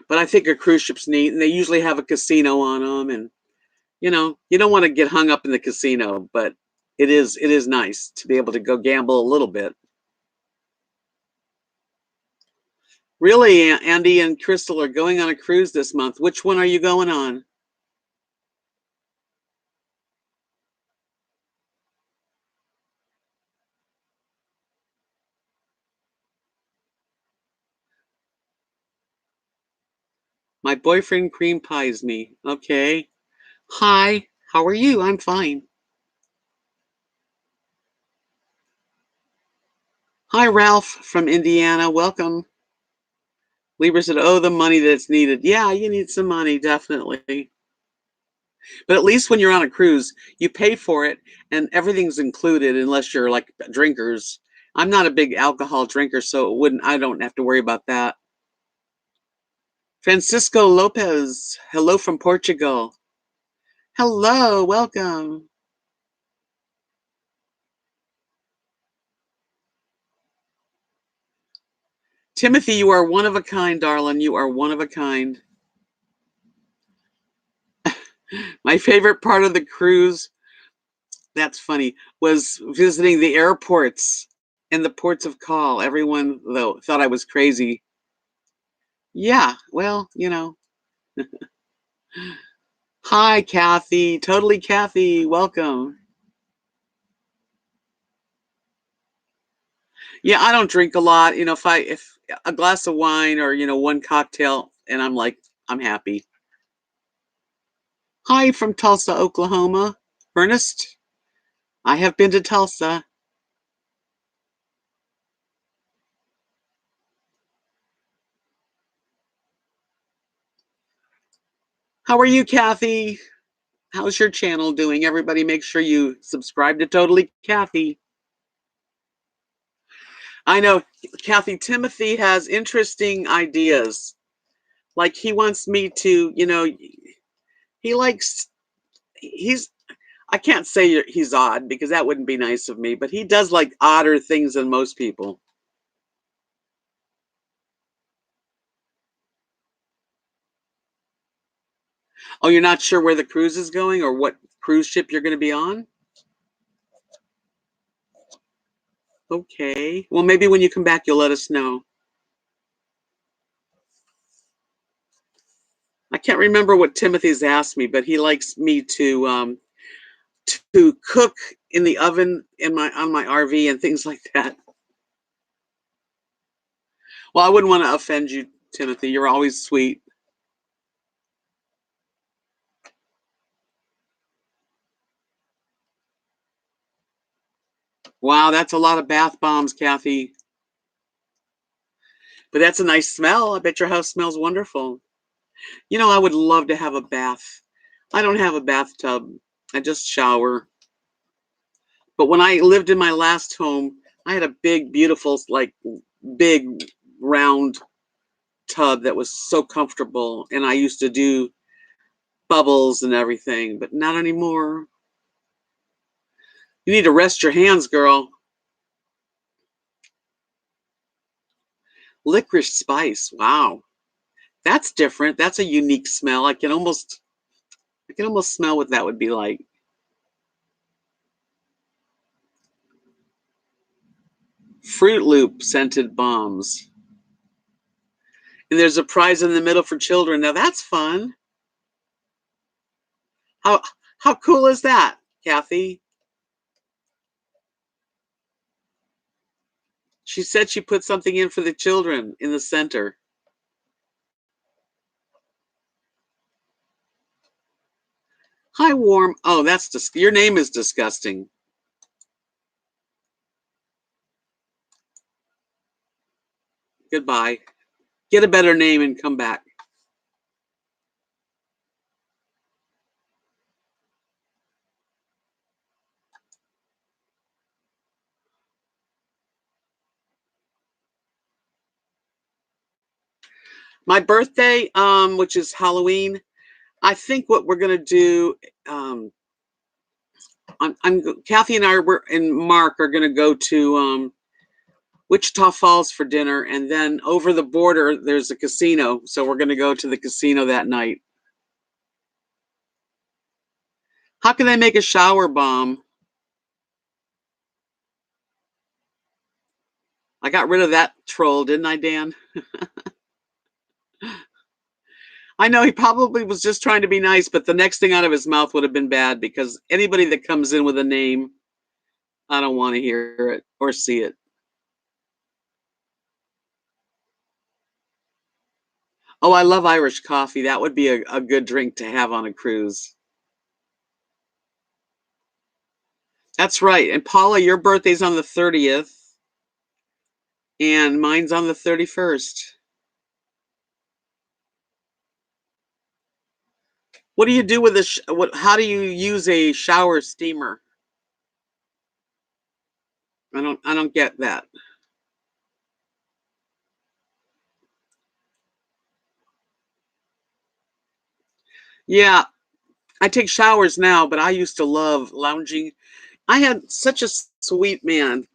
I think a cruise ship's neat, and they usually have a casino on them, and you don't want to get hung up in the casino, but it is nice to be able to go gamble a little bit. Really, Andy and Crystal are going on a cruise this month. Which one are you going on? My boyfriend cream pies me. Okay. Hi, how are you? I'm fine. Hi, Ralph from Indiana. Welcome. Lieber said, "Oh, the money that's needed." Yeah, you need some money, definitely. But at least when you're on a cruise, you pay for it and everything's included unless you're like drinkers. I'm not a big alcohol drinker, so I don't have to worry about that. Francisco Lopez, hello from Portugal. Hello, welcome. Timothy, you are one of a kind, darling. You are one of a kind. My favorite part of the cruise, that's funny, was visiting the airports and the ports of call. Everyone, though, thought I was crazy. Yeah, well, Hi, Kathy. Totally Kathy. Welcome. Yeah, I don't drink a lot. If a glass of wine or, one cocktail, and I'm happy. Hi from Tulsa, Oklahoma. Ernest, I have been to Tulsa. How are you, Kathy? How's your channel doing? Everybody make sure you subscribe to Totally Kathy. I know Kathy Timothy has interesting ideas. Like he wants me to, he likes he's I can't say he's odd because that wouldn't be nice of me, but he does like odder things than most people. Oh, you're not sure where the cruise is going or what cruise ship you're going to be on? Okay. Well, maybe when you come back, you'll let us know. I can't remember what Timothy's asked me, but he likes me to cook in the oven on my RV and things like that. Well, I wouldn't want to offend you, Timothy. You're always sweet. Wow, that's a lot of bath bombs, Kathy. But that's a nice smell. I bet your house smells wonderful. I would love to have a bath. I don't have a bathtub. I just shower. But when I lived in my last home, I had a big, beautiful, like big round tub that was so comfortable. And I used to do bubbles and everything, but not anymore. You need to rest your hands, girl. Licorice spice. Wow. That's different. That's a unique smell. I can almost smell what that would be like. Fruit Loop scented bombs. And there's a prize in the middle for children. Now that's fun. How how cool is that, Kathy? She said she put something in for the children in the center. Hi, Warm. Oh, your name is disgusting. Goodbye. Get a better name and come back. My birthday, which is Halloween, I think what we're gonna do, um, Kathy and and Mark are gonna go to Wichita Falls for dinner, and then over the border there's a casino, so we're gonna go to the casino that night. How can I make a shower bomb? I got rid of that troll, didn't I, Dan? I know he probably was just trying to be nice, but the next thing out of his mouth would have been bad because anybody that comes in with a name, I don't want to hear it or see it. Oh, I love Irish coffee. That would be a good drink to have on a cruise. That's right. And Paula, your birthday's on the 30th, and mine's on the 31st. What do you do with what? How do you use a shower steamer? I don't get that. Yeah, I take showers now, but I used to love lounging. I had such a sweet man.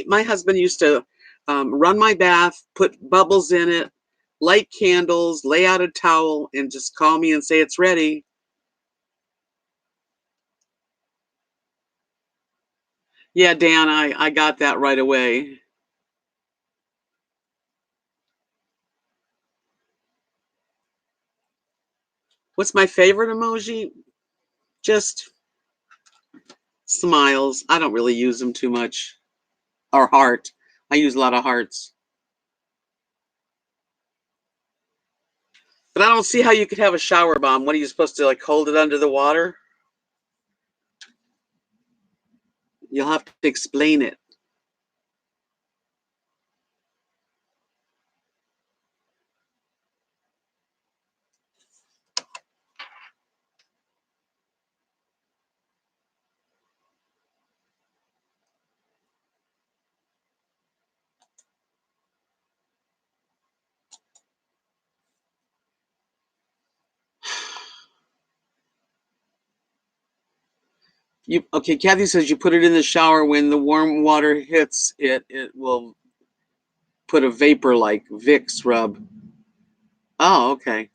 My husband used to run my bath, put bubbles in it, light candles, lay out a towel, and just call me and say it's ready. Yeah, Dan, I got that right away. What's my favorite emoji? Just smiles. I don't really use them too much. Or heart. I use a lot of hearts. But I don't see how you could have a shower bomb. What are you supposed to like hold it under the water? You'll have to explain it. You okay? Kathy says you put it in the shower when the warm water hits it. It will put a vapor like Vicks rub. Oh, okay.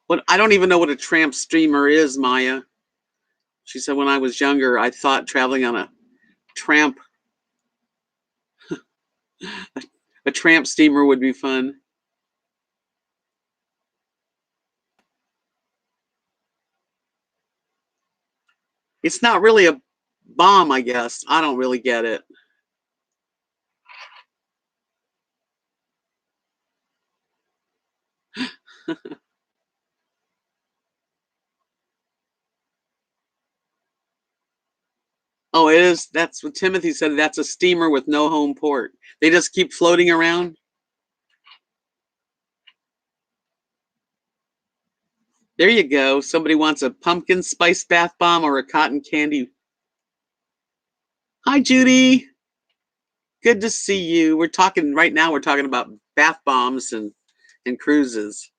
What I don't even know what a tramp steamer is, Maya. She said when I was younger, I thought traveling on tramp a tramp steamer would be fun. It's not really a bomb, I guess. I don't really get it. Oh, it is. That's what Timothy said. That's a steamer with no home port. They just keep floating around. There you go. Somebody wants a pumpkin spice bath bomb or a cotton candy. Hi, Judy. Good to see you. We're talking right now. We're talking about bath bombs and cruises.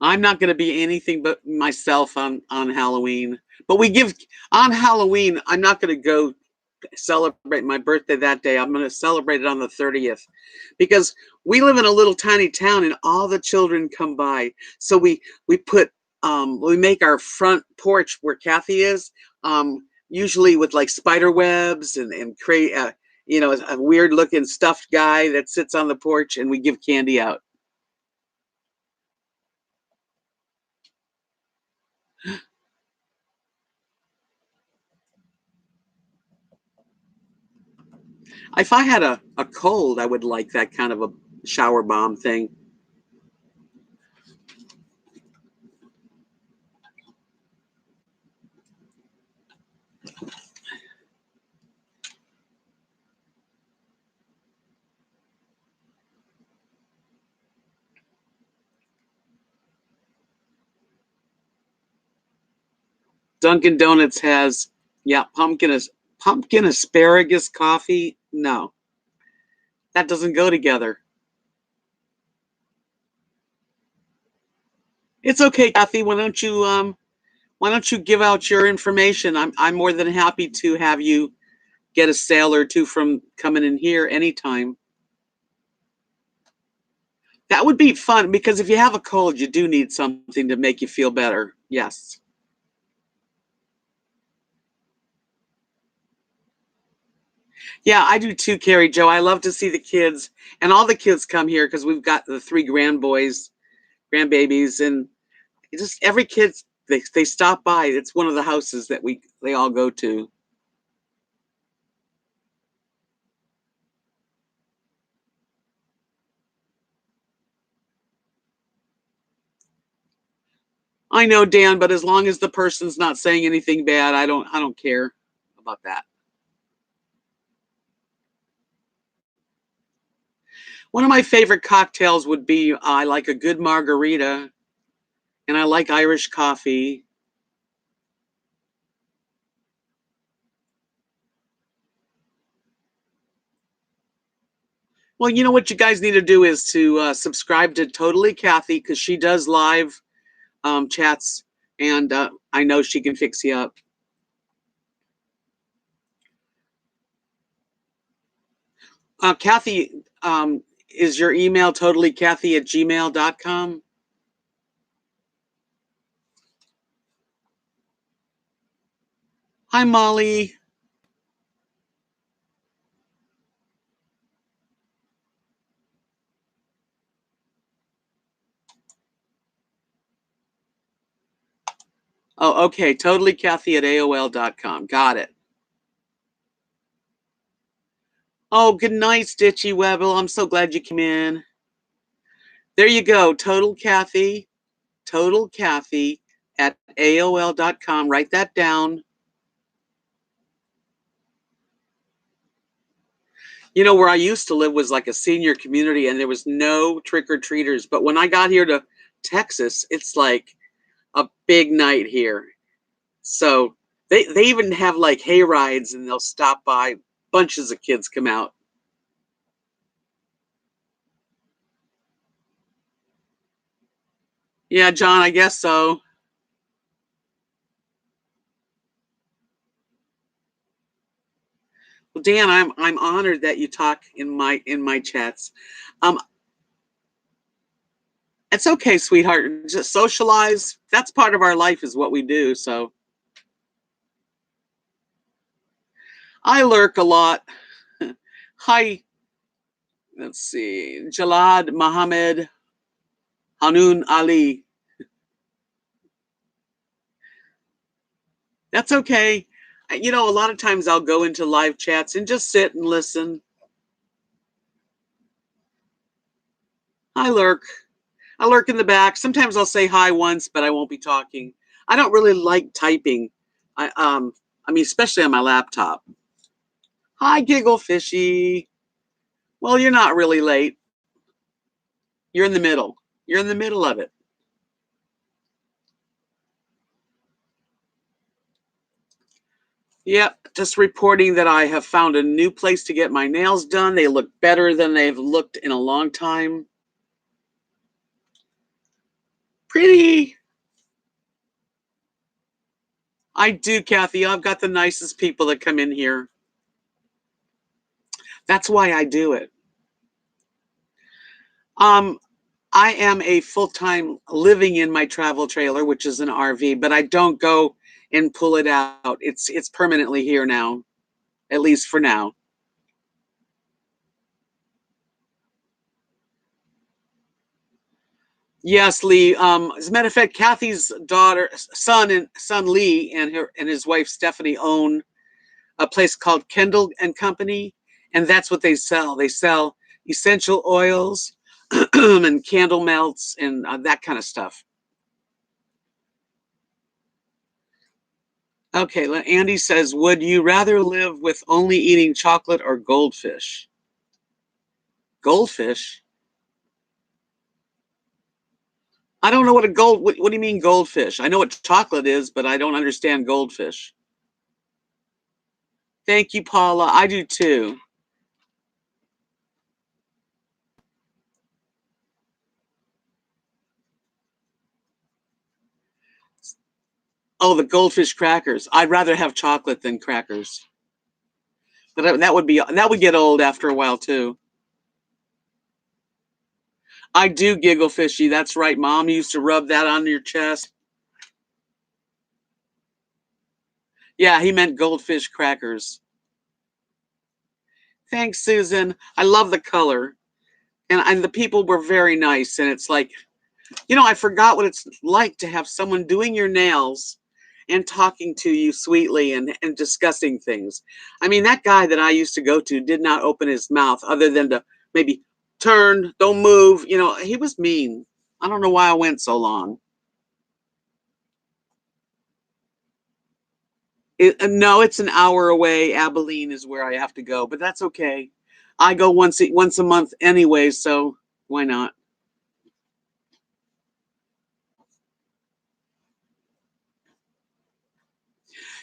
I'm not going to be anything but myself on Halloween. But we give on Halloween. I'm not going to go celebrate my birthday that day. I'm going to celebrate it on the 30th because we live in a little tiny town and all the children come by. So we make our front porch where Kathy is, usually with like spider webs and create a weird looking stuffed guy that sits on the porch, and we give candy out. If I had a cold, I would like that kind of a shower bomb thing. Dunkin' Donuts has, yeah, pumpkin asparagus coffee. No, that doesn't go together. It's okay, Kathy. Why don't you give out your information? I'm more than happy to have you get a sale or two from coming in here anytime. That would be fun because if you have a cold, you do need something to make you feel better. Yes. Yeah, I do too, Carrie Joe. I love to see the kids, and all the kids come here because we've got the three grandbabies, and just every kid they stop by. It's one of the houses that they all go to. I know, Dan, but as long as the person's not saying anything bad, I don't care about that. One of my favorite cocktails would be I like a good margarita, and I like Irish coffee. Well, you know what you guys need to do is to subscribe to Totally Kathy because she does live chats, and I know she can fix you up. Kathy, is your email totallyKathy@gmail.com? Hi, Molly. Oh, okay. TotallyKathy@AOL.com. Got it. Oh, good night, Stitchy Webble. I'm so glad you came in. There you go. TotalKathy@AOL.com. Write that down. You know, where I used to live was like a senior community and there was no trick-or-treaters. But when I got here to Texas, it's like a big night here. So they even have like hay rides and they'll stop by. Bunches of kids come out. Yeah, John, I guess so. Well, Dan, I'm honored that you talk in my chats. Um, it's okay, sweetheart. Just socialize. That's part of our life, is what we do. So I lurk a lot. Hi, let's see, Jalad Mohammed Hanoun Ali. That's okay. You know, a lot of times I'll go into live chats and just sit and listen. I lurk. I lurk in the back. Sometimes I'll say hi once, but I won't be talking. I don't really like typing. I mean, especially on my laptop. Hi, Giggle Fishy. Well, you're not really late. You're in the middle. You're in the middle of it. Yep, just reporting that I have found a new place to get my nails done. They look better than they've looked in a long time. Pretty. I do, Kathy. I've got the nicest people that come in here. That's why I do it. Um, I am a full-time living in my travel trailer, which is an RV, but I don't go and pull it out. It's permanently here now, at least for now. Yes, Lee. As a matter of fact, Kathy's son Lee, and his wife Stephanie own a place called Kendall and Company, and that's what they sell. They sell essential oils and candle melts and that kind of stuff. Okay, Andy says, would you rather live with only eating chocolate or goldfish? Goldfish? I don't know what a what do you mean goldfish? I know what chocolate is, but I don't understand goldfish. Thank you, Paula. I do too. Oh, the goldfish crackers. I'd rather have chocolate than crackers. But that would get old after a while too. I do giggle fishy. That's right. Mom used to rub that on your chest. Yeah, he meant goldfish crackers. Thanks, Susan. I love the color. And the people were very nice. And it's like, I forgot what it's like to have someone doing your nails and talking to you sweetly and discussing things. I mean, that guy that I used to go to did not open his mouth other than to maybe turn, don't move. He was mean. I don't know why I went so long. No, it's an hour away. Abilene is where I have to go, but that's okay. I go once a month anyway, so why not?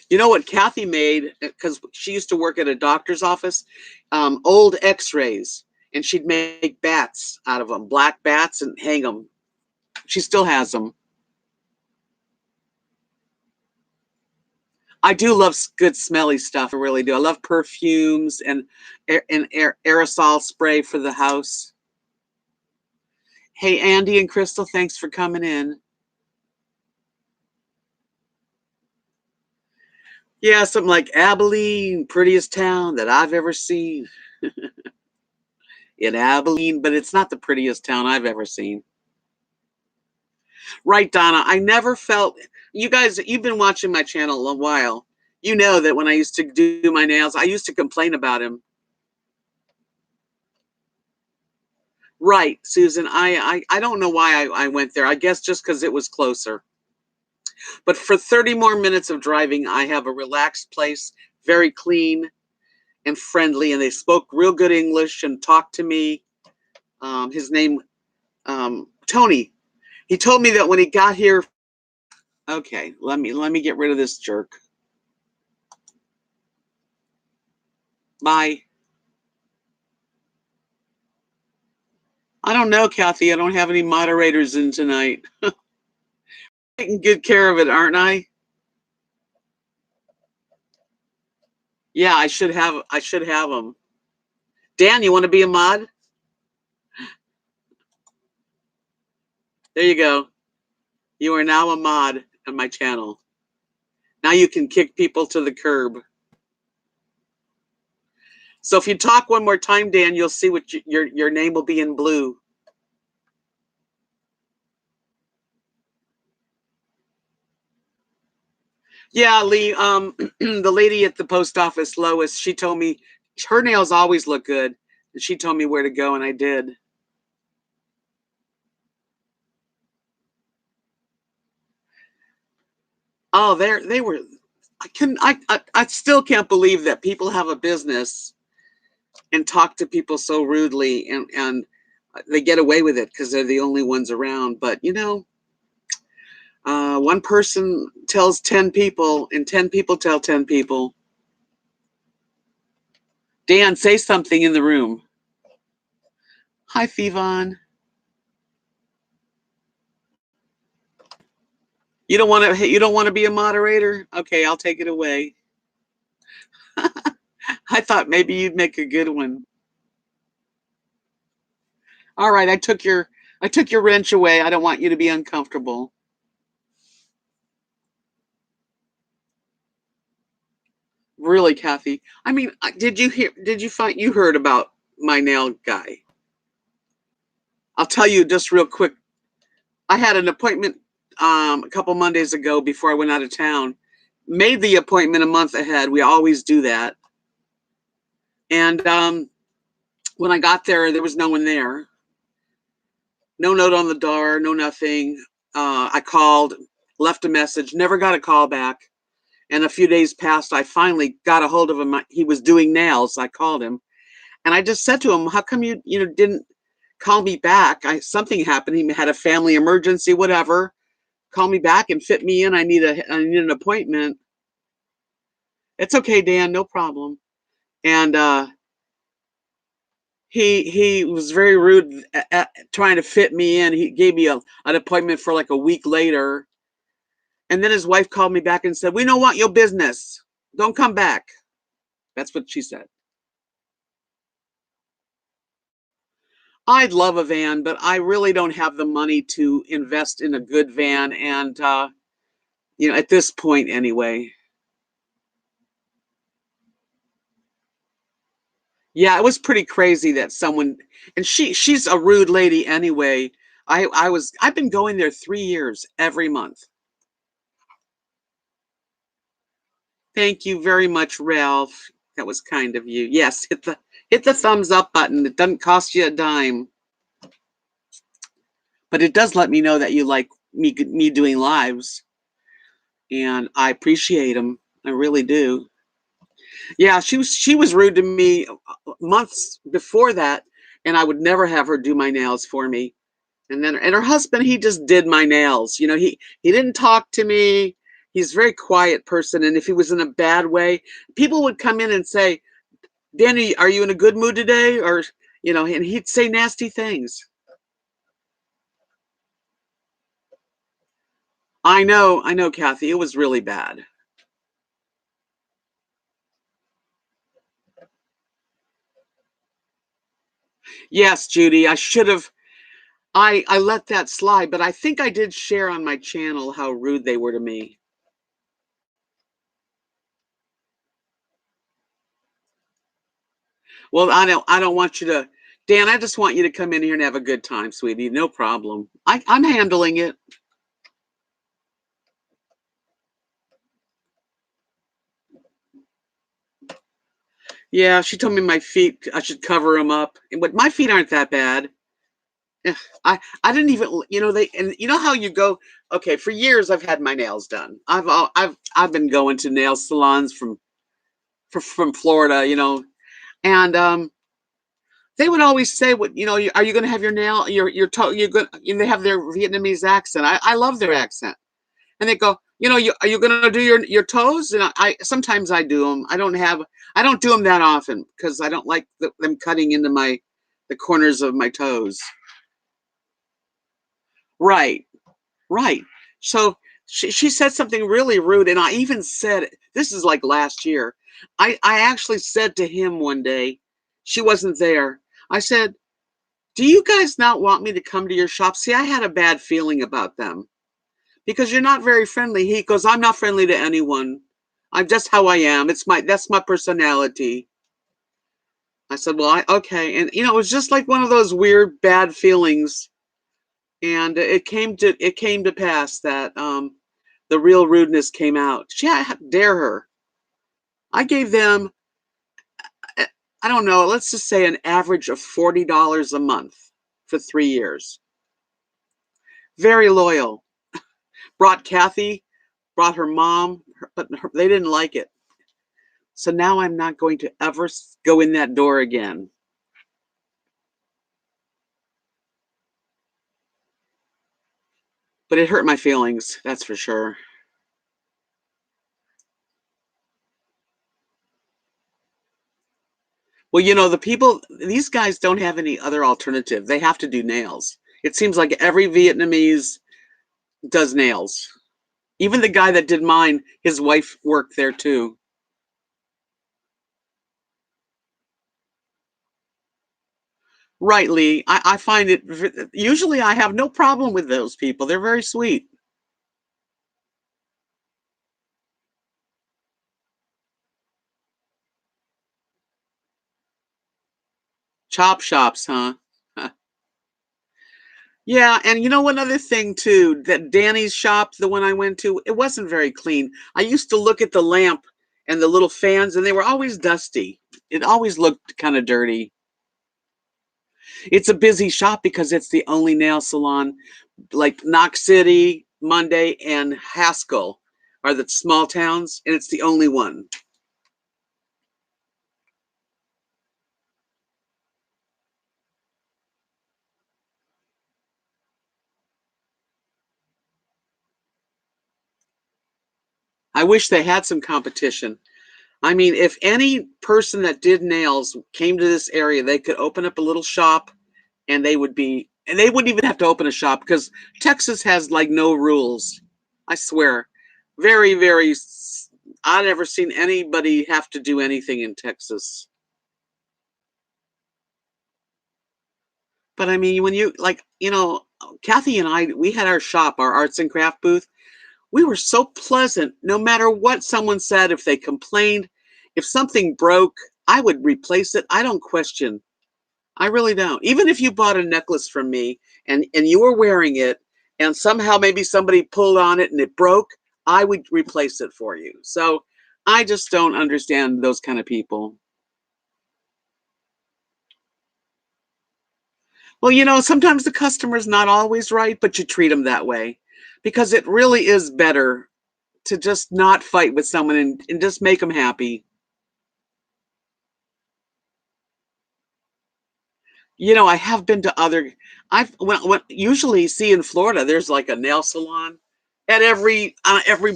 You know what Kathy made, because she used to work at a doctor's office, old x-rays, and she'd make bats out of them, black bats, and hang them. She still has them. I do love good smelly stuff. I really do. I love perfumes and aerosol spray for the house. Hey, Andy and Crystal, thanks for coming in. Yeah, something like Abilene, prettiest town that I've ever seen. In Abilene, but it's not the prettiest town I've ever seen. Right, Donna. I never felt, you guys, you've been watching my channel a while. You know that when I used to do my nails, I used to complain about him. Right, Susan. I don't know why I went there. I guess just because it was closer. But for 30 more minutes of driving, I have a relaxed place, very clean and friendly, and they spoke real good English and talked to me. His name, Tony. He told me that when he got here. Okay, let me get rid of this jerk. Bye. I don't know, Kathy. I don't have any moderators in tonight. Taking good care of it, aren't I? Yeah, I should have them. Dan, you want to be a mod? There you go. You are now a mod on my channel. Now you can kick people to the curb. So if you talk one more time, Dan, you'll see what your name will be in blue. Yeah, Lee, the lady at the post office, Lois, she told me her nails always look good. And she told me where to go, and I did. Oh, they were. I still can't believe that people have a business and talk to people so rudely, and they get away with it because they're the only ones around. But one person tells 10 people, and 10 people tell 10 people. Dan, say something in the room. Hi, Thivon. You don't want to be a moderator? Okay, I'll take it away. I thought maybe you'd make a good one. All right, I took your wrench away. I don't want you to be uncomfortable. Really, Kathy? I mean, did you heard about my nail guy? I'll tell you just real quick. I had an appointment a couple Mondays ago before I went out of town. Made the appointment a month ahead. We always do that. And when I got there was no one there. No note on the door, no nothing. I called, left a message, never got a call back. And a few days passed. I finally got a hold of him. He was doing nails. I called him, and I just said to him, "How come you didn't call me back. Something happened. He had a family emergency, whatever. Call me back and fit me in. I need an appointment. It's okay, Dan, no problem. And he was very rude at trying to fit me in. He gave me an appointment for like a week later. And then his wife called me back and said, "We don't want your business. Don't come back." That's what she said. I'd love a van, but I really don't have the money to invest in a good van. And, at this point anyway. Yeah, it was pretty crazy that someone, and she's a rude lady anyway. I've been going there 3 years every month. Thank you very much, Ralph. That was kind of you. Yes, hit the thumbs up button. It doesn't cost you a dime, but it does let me know that you like me doing lives, and I appreciate them. I really do. Yeah, she was rude to me months before that, and I would never have her do my nails for me. And her husband, he just did my nails. He didn't talk to me. He's a very quiet person, and if he was in a bad way, people would come in and say, "Danny, are you in a good mood today?" Or and he'd say nasty things. I know, Kathy. It was really bad. Yes, Judy, I should have. I let that slide, but I think I did share on my channel how rude they were to me. Well, I don't want you to, Dan. I just want you to come in here and have a good time, sweetie. No problem. I'm handling it. Yeah, she told me my feet, I should cover them up. But my feet aren't that bad. Eh, I didn't even, they, and you know how you go. Okay, for years I've had my nails done. I've been going to nail salons from Florida, and they would always say, "What are you going to have your nail your toe? You're good." They have their Vietnamese accent. I love their accent, and they go, are you going to do your toes? And I sometimes I do them. I don't do them that often because I don't like them cutting into the corners of my toes. Right, right. So she said something really rude, and I even said, this is like last year. I actually said to him one day, she wasn't there. I said, "Do you guys not want me to come to your shop?" See, I had a bad feeling about them because you're not very friendly. He goes, "I'm not friendly to anyone. I'm just how I am. That's my personality." I said, "Well, okay." And it was just like one of those weird bad feelings. And it came to pass that the real rudeness came out. Yeah, how dare her? I gave them, uh, I don't know, let's just say an average of $40 a month for 3 years. Very loyal. Brought Kathy, brought her mom, but they didn't like it. So now I'm not going to ever go in that door again. But it hurt my feelings, that's for sure. Well, these guys don't have any other alternative. They have to do nails. It seems like every Vietnamese does nails. Even the guy that did mine, his wife worked there too. Right, Lee. I find it, usually I have no problem with those people. They're very sweet. Chop shops, huh? Yeah, and one other thing too, that Danny's shop, the one I went to, it wasn't very clean. I used to look at the lamp and the little fans, and they were always dusty. It always looked kind of dirty. It's a busy shop because it's the only nail salon, like Knox City, Monday, and Haskell are the small towns, and it's the only one. I wish they had some competition. I mean, if any person that did nails came to this area, they could open up a little shop and they wouldn't even have to open a shop because Texas has like no rules. I swear. Very, very, I've never seen anybody have to do anything in Texas. But I mean, when you like, Kathy and I, we had our shop, our arts and craft booth. We were so pleasant. No matter what someone said, if they complained, if something broke, I would replace it. I don't question. I really don't. Even if you bought a necklace from me and you were wearing it and somehow maybe somebody pulled on it and it broke, I would replace it for you. So I just don't understand those kind of people. Well, sometimes the customer's not always right, but you treat them that way because it really is better to just not fight with someone and just make them happy. I have been to other. I've when usually see in Florida, there's like a nail salon at every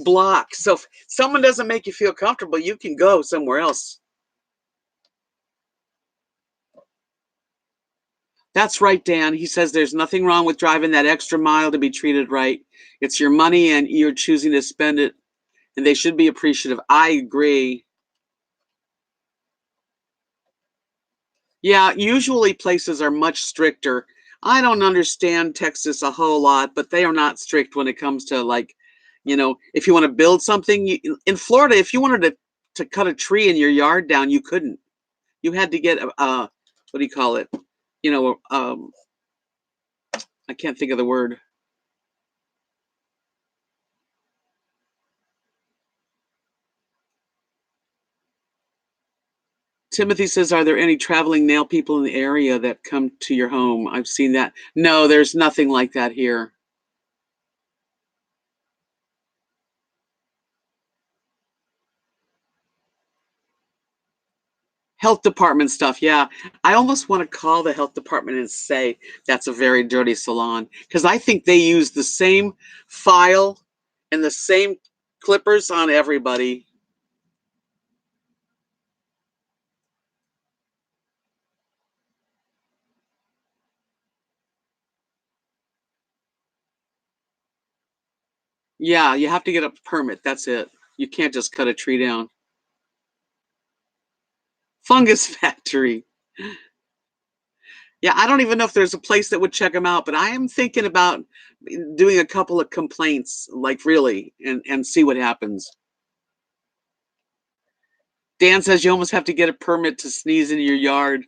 block. So if someone doesn't make you feel comfortable, you can go somewhere else. That's right, Dan. He says there's nothing wrong with driving that extra mile to be treated right. It's your money and you're choosing to spend it, and they should be appreciative. I agree. Yeah, usually places are much stricter. I don't understand Texas a whole lot, but they are not strict when it comes to like, if you want to build something in Florida, if you wanted to cut a tree in your yard down, you couldn't. You had to get what do you call it? You know, um, I can't think of the word. Timothy says, "Are there any traveling nail people in the area that come to your home?" I've seen that. No, there's nothing like that here. Health department stuff, yeah. I almost want to call the health department and say that's a very dirty salon because I think they use the same file and the same clippers on everybody. Yeah, you have to get a permit. That's it. You can't just cut a tree down. Fungus factory. Yeah, I don't even know if there's a place that would check them out, but I am thinking about doing a couple of complaints, like really, and see what happens. Dan says you almost have to get a permit to sneeze in your yard.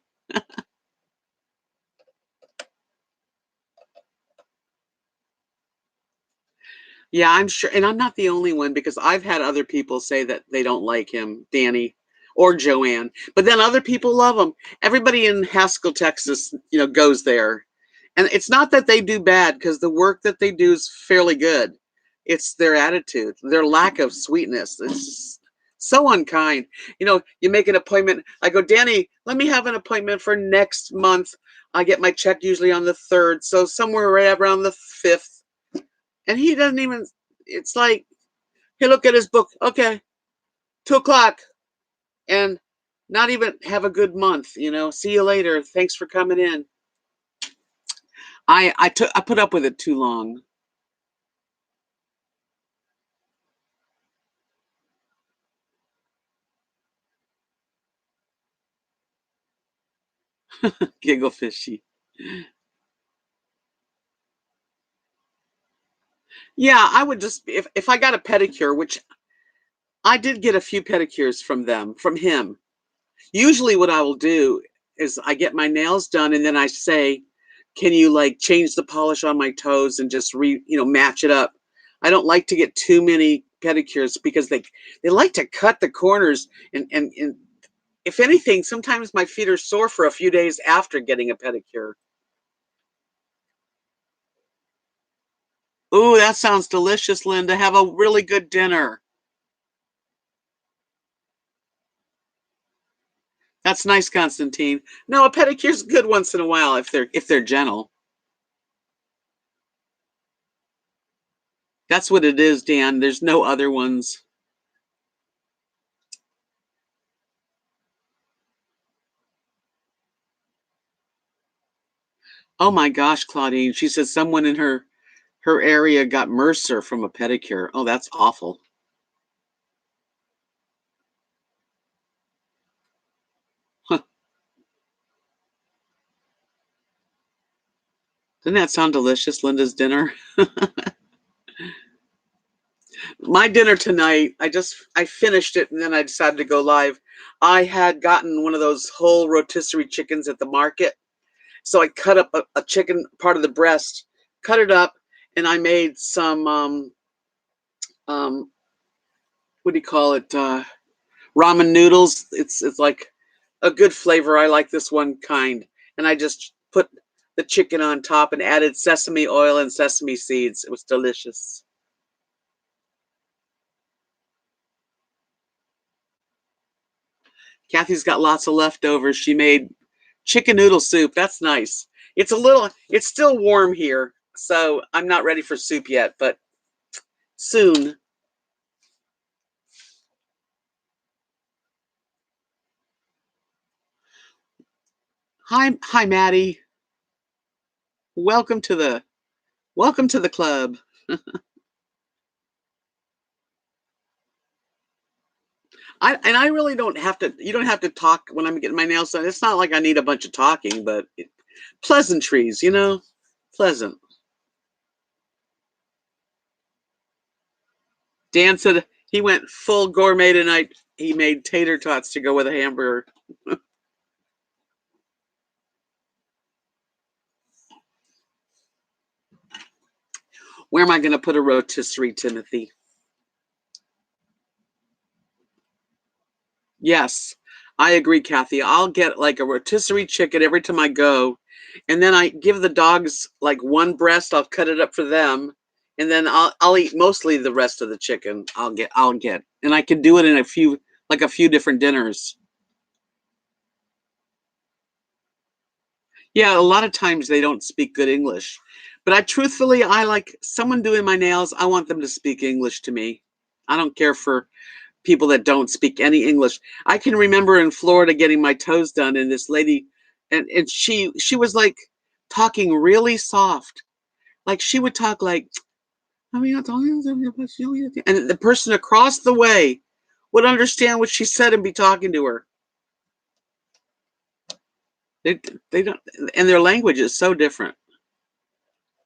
Yeah, I'm sure, and I'm not the only one because I've had other people say that they don't like him, Danny or Joanne, but then other people love him. Everybody in Haskell, Texas, goes there, and it's not that they do bad because the work that they do is fairly good. It's their attitude, their lack of sweetness. It's just so unkind. You make an appointment. I go, Danny, let me have an appointment for next month. I get my check usually on the 3rd, so somewhere right around the 5th. And he doesn't even, it's like, he look at his book, okay, 2 o'clock, and not even have a good month, see you later. Thanks for coming in. I put up with it too long. Giggle fishy. Yeah, I would just, if I got a pedicure, which I did get a few pedicures from him. Usually what I will do is I get my nails done and then I say, can you like change the polish on my toes and just match it up? I don't like to get too many pedicures because they like to cut the corners and if anything, sometimes my feet are sore for a few days after getting a pedicure. Ooh, that sounds delicious, Linda. Have a really good dinner. That's nice, Constantine. No, a pedicure's good once in a while if they're gentle. That's what it is, Dan. There's no other ones. Oh my gosh, Claudine. She said someone in her area got Mercer from a pedicure. Oh, that's awful. Huh. Didn't that sound delicious, Linda's dinner? My dinner tonight, I finished it and then I decided to go live. I had gotten one of those whole rotisserie chickens at the market. So I cut up a chicken part of the breast, cut it up, and I made some um what do you call it? Ramen noodles. It's like a good flavor. I like this one kind. And I just put the chicken on top and added sesame oil and sesame seeds. It was delicious. Kathy's got lots of leftovers. She made chicken noodle soup. That's nice. It's still warm here, so I'm not ready for soup yet, but soon. Hi, Maddie. Welcome to the welcome to the club. I really don't have to. You don't have to talk when I'm getting my nails done. It's not like I need a bunch of talking, but pleasantries, pleasant. Dan said he went full gourmet tonight. He made tater tots to go with a hamburger. Where am I going to put a rotisserie, Timothy? Yes, I agree, Kathy. I'll get like a rotisserie chicken every time I go, and then I give the dogs like one breast. I'll cut it up for them, and then I'll eat mostly the rest of the chicken. I'll get, and I can do it in a few different dinners. Yeah, a lot of times they don't speak good English, but I like someone doing my nails. I want them to speak English to me. I don't care for people that don't speak any English. I can remember in Florida getting my toes done, and this lady, and she was like talking really soft, like she would talk like, and the person across the way would understand what she said and be talking to her. They they don't, and their language is so different.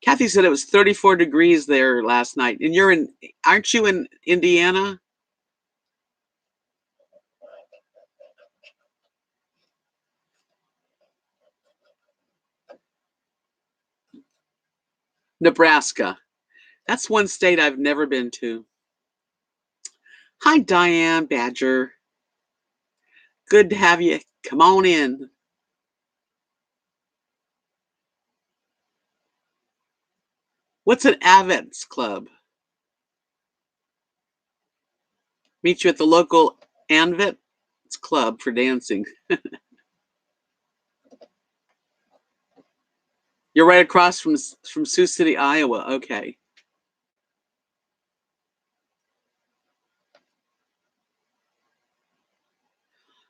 Kathy said it was 34 degrees there last night, and aren't you in Indiana, Nebraska? That's one state I've never been to. Hi, Diane Badger. Good to have you. Come on in. What's an Avets Club? Meet you at the local Anvit Club for dancing. You're right across from Sioux City, Iowa. Okay.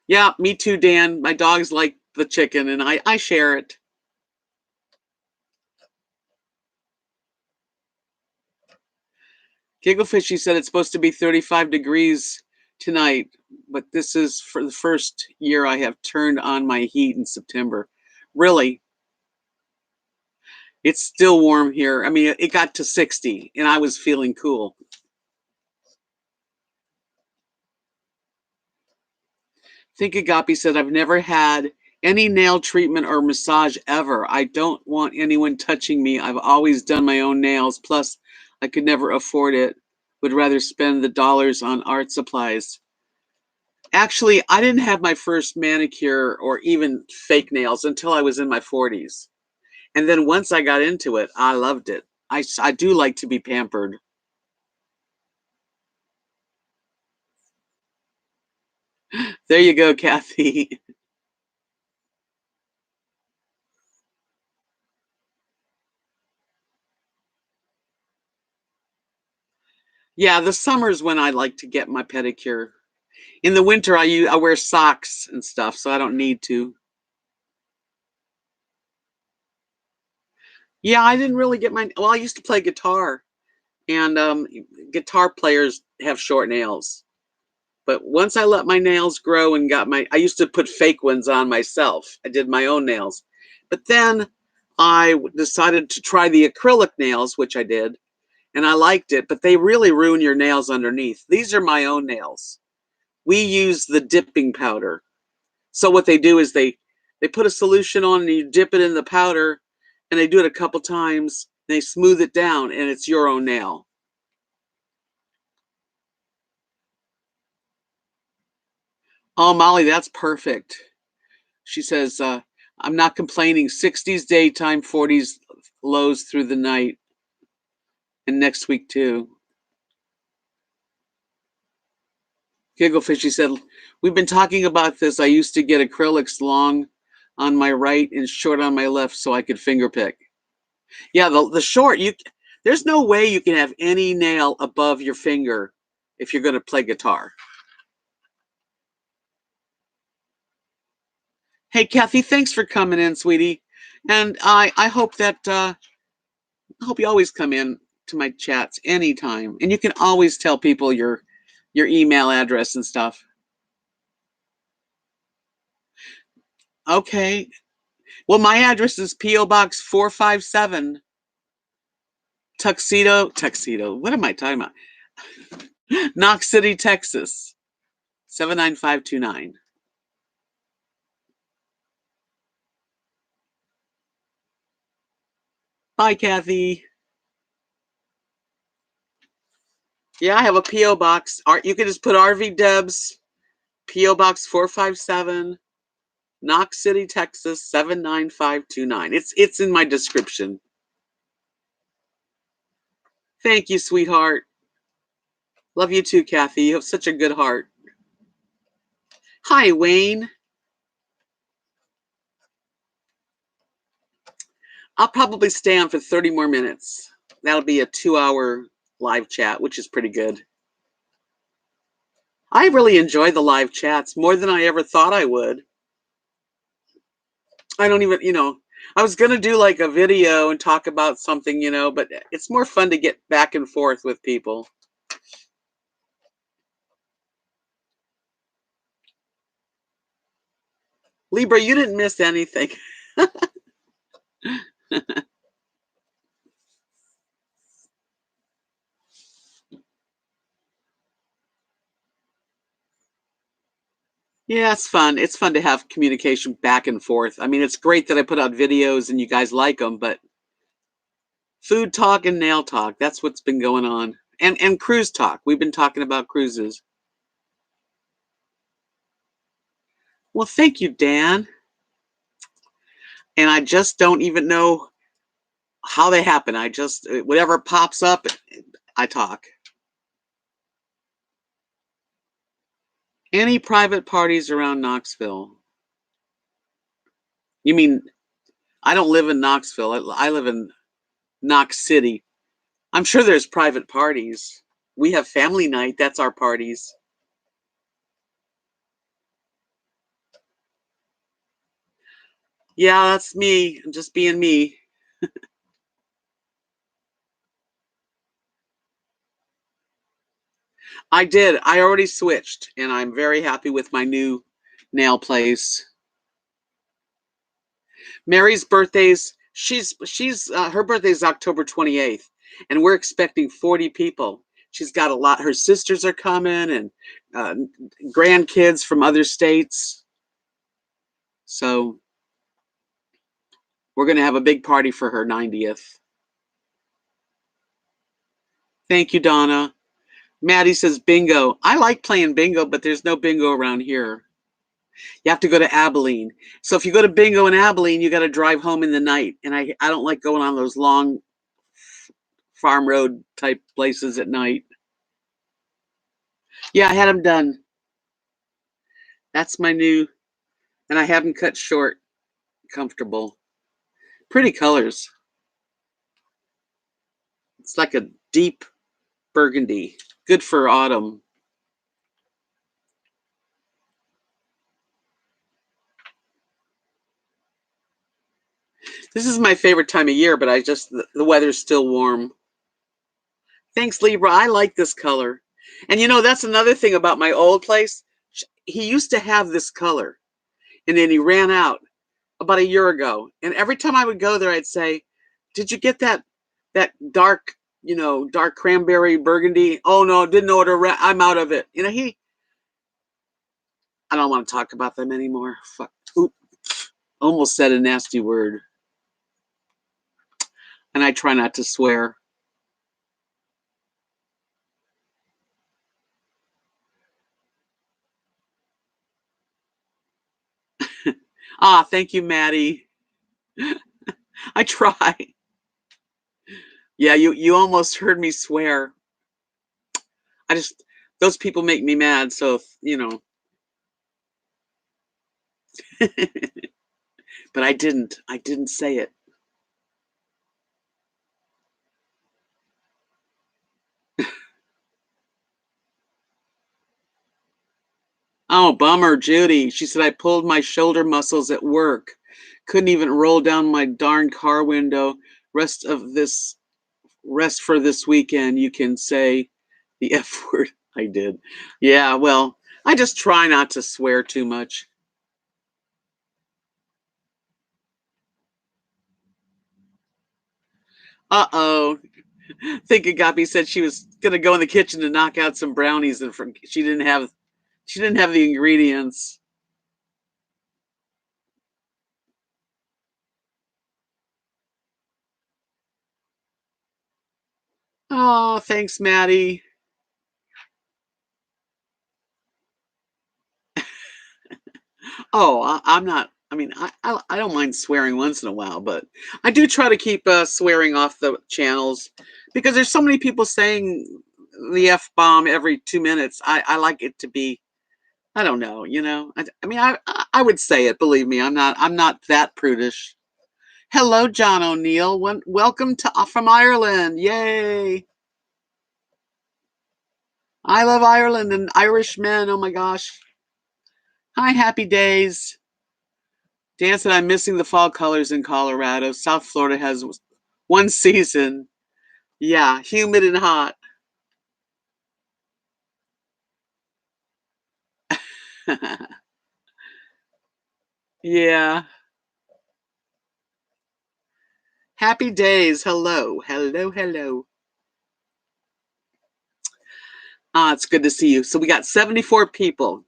Yeah, me too, Dan. My dogs like the chicken, and I share it. Gigglefishy said it's supposed to be 35 degrees tonight, but this is for the first year I have turned on my heat in September. Really, it's still warm here. I mean, it got to 60, and I was feeling cool. Think Agape said, I've never had any nail treatment or massage ever. I don't want anyone touching me. I've always done my own nails. Plus, I could never afford it. Would rather spend the dollars on art supplies. Actually, I didn't have my first manicure or even fake nails until I was in my 40s. And then once I got into it, I loved it. I do like to be pampered. There you go, Kathy. Yeah, the summer's when I like to get my pedicure. In the winter, I wear socks and stuff, so I don't need to. Yeah, I didn't really get my. Well, I used to play guitar, and guitar players have short nails. But once I let my nails grow and got my, I used to put fake ones on myself. I did my own nails. But then decided to try the acrylic nails, which I did, and I liked it, but they really ruin your nails underneath. These are my own nails. We use the dipping powder. So what they do is they put a solution on and you dip it in the powder and they do it a couple times. They smooth it down and it's your own nail. Oh, Molly, that's perfect. She says, I'm not complaining. 60s daytime, 40s lows through the night, and next week too. Gigglefishy said, we've been talking about this. I used to get acrylics long on my right and short on my left so I could finger pick. Yeah, the short, there's no way you can have any nail above your finger if you're going to play guitar. Hey, Kathy, thanks for coming in, sweetie. And I hope that I hope you always come in to my chats anytime. And you can always tell people your email address and stuff. Okay. Well, my address is P.O. Box 457, Tuxedo. What am I talking about? Knox City, Texas, 79529. Bye, Kathy. Yeah, I have a P.O. box. You can just put RVDebs, P.O. Box 457, Knox City, Texas, 79529. It's in my description. Thank you, sweetheart. Love you too, Kathy. You have such a good heart. Hi, Wayne. I'll probably stay on for 30 more minutes. That'll be a 2-hour live chat, which is pretty good. I really enjoy the live chats more than I ever thought I would. I don't even, I was going to do like a video and talk about something, but it's more fun to get back and forth with people. Libra, you didn't miss anything. Yeah, it's fun. It's fun to have communication back and forth. I mean, it's great that I put out videos and you guys like them, but food talk and nail talk, that's what's been going on. And cruise talk. We've been talking about cruises. Well, thank you, Dan. And I just don't even know how they happen. I just, whatever pops up, I talk. Any private parties around Knoxville? You mean, I don't live in Knoxville. I live in Knox City. I'm sure there's private parties. We have family night. That's our parties. Yeah, that's me. I'm just being me. I did. I already switched, and I'm very happy with my new nail place. Mary's birthday's she's her birthday's October 28th, and we're expecting 40 people. She's got a lot. Her sisters are coming, and uh, grandkids from other states. So we're going to have a big party for her 90th. Thank you, Donna. Maddie says bingo. I like playing bingo, but there's no bingo around here. You have to go to Abilene. So if you go to bingo in Abilene, you got to drive home in the night. And I don't like going on those long farm road type places at night. Yeah, I had them done. That's my new, and I have them cut short, comfortable. Pretty colors. It's like a deep burgundy. Good for autumn. This is my favorite time of year, but the weather's still warm. Thanks, Libra. I like this color. And that's another thing about my old place. He used to have this color, and then he ran out about a year ago. And every time I would go there, I'd say, "Did you get that dark, dark cranberry burgundy?" "Oh no, didn't order. I'm out of it." I don't want to talk about them anymore. Fuck. Oop. Almost said a nasty word. And I try not to swear. Thank you, Maddie. I try. Yeah, you almost heard me swear. I just those people make me mad, so but I didn't. I didn't say it. Oh, bummer, Judy. She said I pulled my shoulder muscles at work. Couldn't even roll down my darn car window. Rest for this weekend. You can say the F word. I did. Yeah, well, I just try not to swear too much. Uh-oh. Thinking Gabi said she was gonna go in the kitchen to knock out some brownies, and she didn't have the ingredients. Oh, thanks, Maddie. Oh, I'm not. I mean, I don't mind swearing once in a while, but I do try to keep swearing off the channels because there's so many people saying the F bomb every 2 minutes. I like it to be. I don't know. I mean, I would say it. Believe me, I'm not that prudish. Hello, John O'Neill. Welcome to from Ireland. Yay! I love Ireland and Irishmen. Oh my gosh. Hi, happy days. Dan said, I'm missing the fall colors in Colorado. South Florida has one season. Yeah, humid and hot. Yeah. Happy days. Hello. Hello, hello. It's good to see you. So we got 74 people.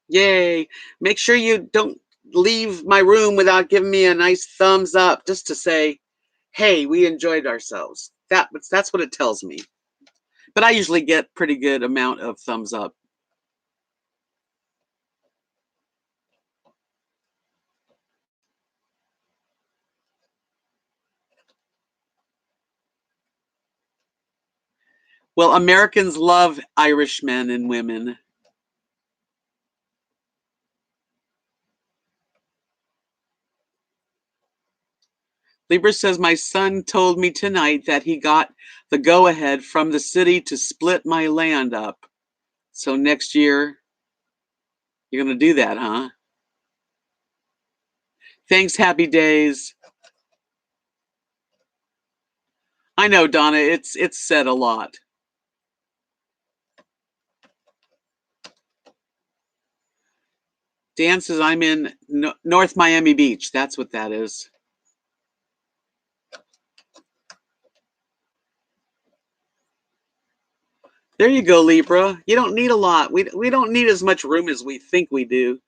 Yay. Make sure you don't leave my room without giving me a nice thumbs up just to say, hey, we enjoyed ourselves. That's what it tells me. But I usually get pretty good amount of thumbs up. Well, Americans love Irish men and women. Libra says, my son told me tonight that he got the go-ahead from the city to split my land up. So next year, you're going to do that, huh? Thanks, happy days. I know, Donna, it's said a lot. Dan says, I'm in North Miami Beach. That's what that is. There you go, Libra. You don't need a lot. We don't need as much room as we think we do.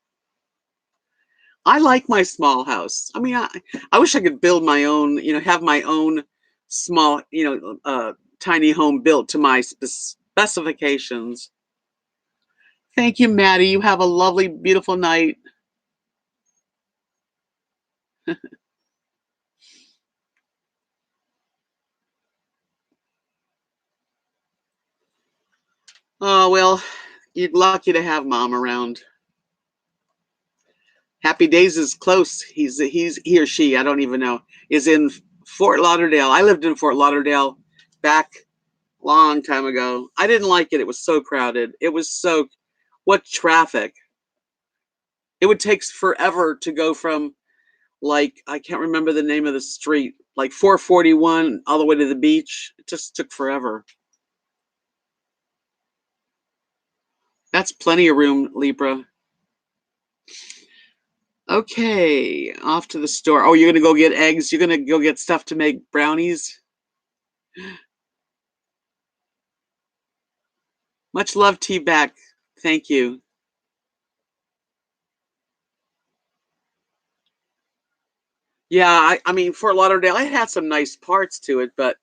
I like my small house. I mean, I wish I could build my own, have my own small, tiny home built to my specifications. Thank you, Maddie. You have a lovely, beautiful night. Oh, well, you're lucky to have mom around. Happy Days is close. He or she, I don't even know, is in Fort Lauderdale. I lived in Fort Lauderdale back long time ago. I didn't like it. It was so crowded. What traffic. It would take forever to go from like I can't remember the name of the street, like 441 all the way to the beach. It just took forever. That's plenty of room, Libra. Okay, off to the store. Oh, you're gonna go get eggs. You're gonna go get stuff to make brownies. Much love to you back. Thank you. Yeah, I mean, Fort Lauderdale, it had some nice parts to it, but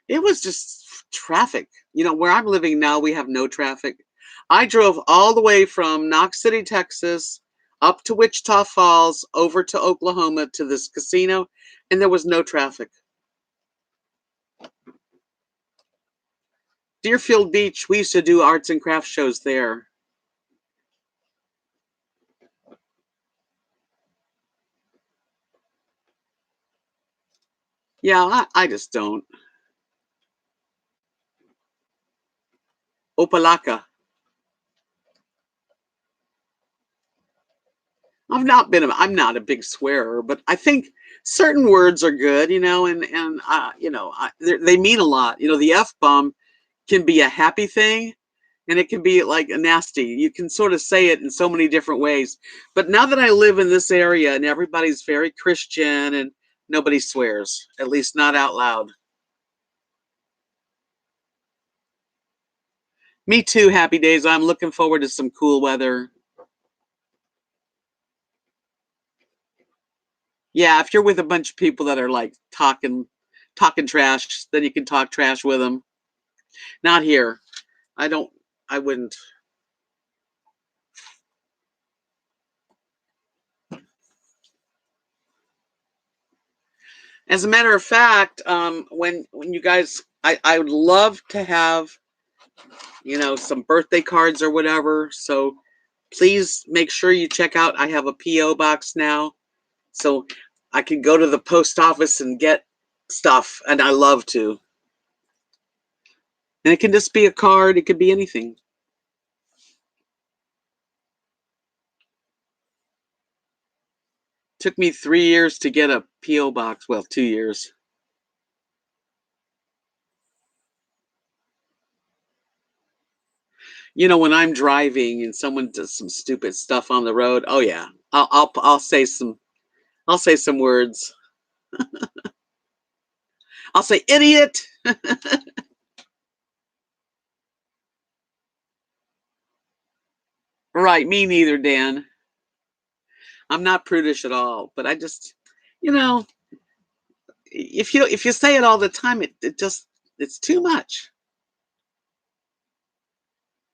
it was just traffic. You know, where I'm living now, we have no traffic. I drove all the way from Knox City, Texas, up to Wichita Falls, over to Oklahoma to this casino, and there was no traffic. Deerfield Beach, we used to do arts and crafts shows there. Yeah, I just don't. Opalaka. I'm not a big swearer, but I think certain words are good, they mean a lot. You know, the F bomb can be a happy thing, and it can be like a nasty. You can sort of say it in so many different ways. But now that I live in this area and everybody's very Christian and nobody swears, at least not out loud. Me too, happy days. I'm looking forward to some cool weather. Yeah, if you're with a bunch of people that are like talking trash, then you can talk trash with them. Not here. I don't I wouldn't. As a matter of fact, when you guys I would love to have, some birthday cards or whatever. So please make sure you check out. I have a PO box now. So I can go to the post office and get stuff, and I love to. And it can just be a card, it could be anything. Took me 3 years to get a PO box. Well, 2 years. When I'm driving and someone does some stupid stuff on the road, oh yeah, I'll say some words. I'll say idiot. Right, me neither, Dan. I'm not prudish at all, but I just, you know, if you say it all the time, it's too much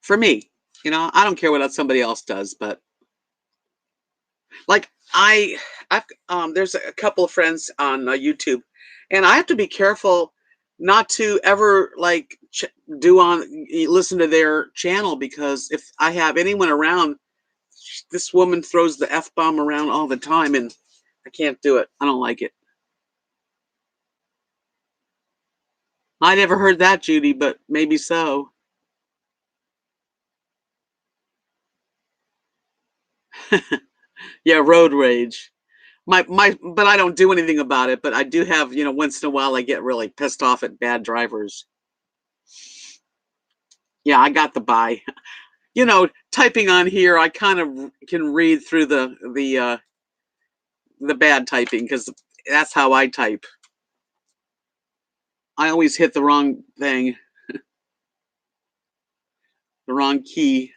for me. I don't care what somebody else does, but like I've there's a couple of friends on YouTube, and I have to be careful not to ever like listen to their channel, because if I have anyone around, this woman throws the F bomb around all the time, and I can't do it. I don't like it. I never heard that, Judy, but maybe so. Yeah, road rage. But I don't do anything about it. But I do have, once in a while I get really pissed off at bad drivers. Yeah, I got the buy. Typing on here, I kind of can read through the bad typing, because that's how I type. I always hit the wrong thing, the wrong key.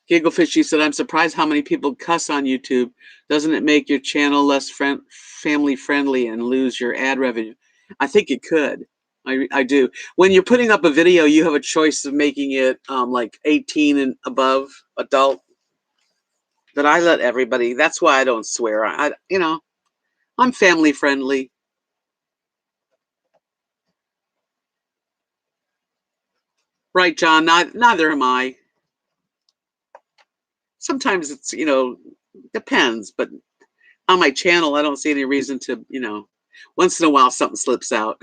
Gigglefishy said, "I'm surprised how many people cuss on YouTube. Doesn't it make your channel less family friendly and lose your ad revenue?" I think it could. I do. When you're putting up a video, you have a choice of making it like 18 and above, adult. But I let everybody. That's why I don't swear. I'm family friendly. Right, John? Neither am I. Sometimes it's, depends. But on my channel, I don't see any reason to, once in a while something slips out.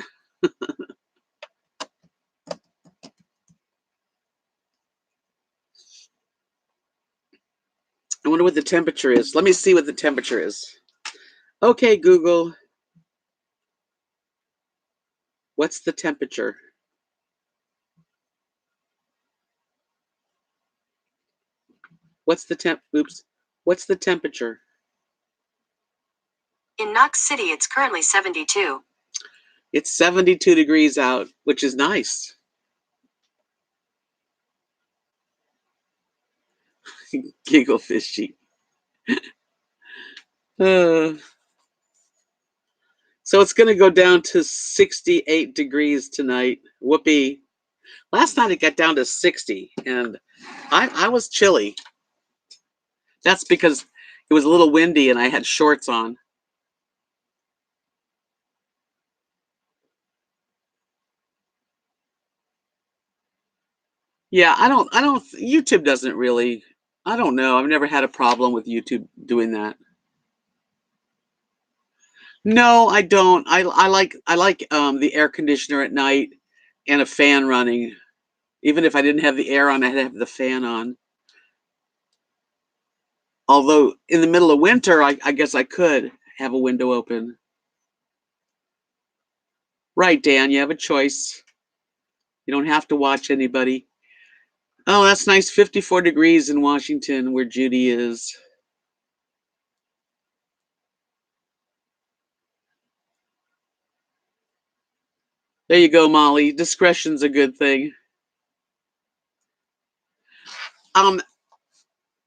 I wonder what the temperature is. Let me see what the temperature is. Okay, Google. What's the temperature? What's the temp? Oops. What's the temperature?
In Knox City, it's currently 72.
It's 72 degrees out, which is nice. Giggle fishy. So it's going to go down to 68 degrees tonight. Whoopee. Last night it got down to 60, and I was chilly. That's because it was a little windy and I had shorts on. Yeah, YouTube doesn't really, I don't know. I've never had a problem with YouTube doing that. No, I don't. I like the air conditioner at night and a fan running. Even if I didn't have the air on, I'd have the fan on. Although in the middle of winter, I guess I could have a window open. Right, Dan, you have a choice. You don't have to watch anybody. Oh, that's nice. 54 degrees in Washington, where Judy is. There you go, Molly. Discretion's a good thing.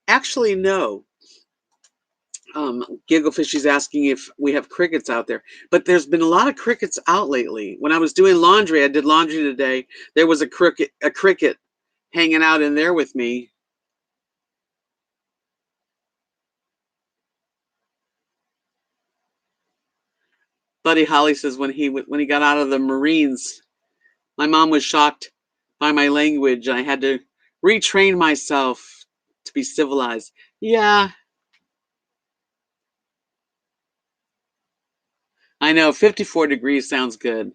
Actually, no. Gigglefish is asking if we have crickets out there, but there's been a lot of crickets out lately. When I was doing laundry, I did laundry today. There was a cricket hanging out in there with me. Buddy Holly says when he got out of the Marines, my mom was shocked by my language. I had to retrain myself to be civilized. Yeah, I know. 54 degrees sounds good.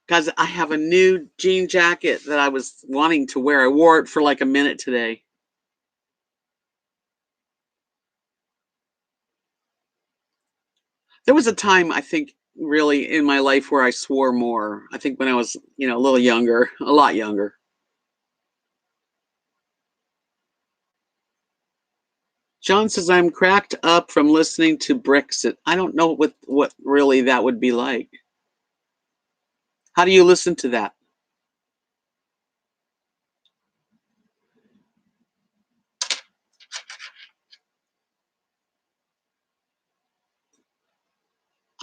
Guys, I have a new jean jacket that I was wanting to wear. I wore it for like a minute today. There was a time, I think, really in my life where I swore more. I think when I was, a little younger, a lot younger. John says I'm cracked up from listening to Brexit. I don't know what really that would be like. How do you listen to that?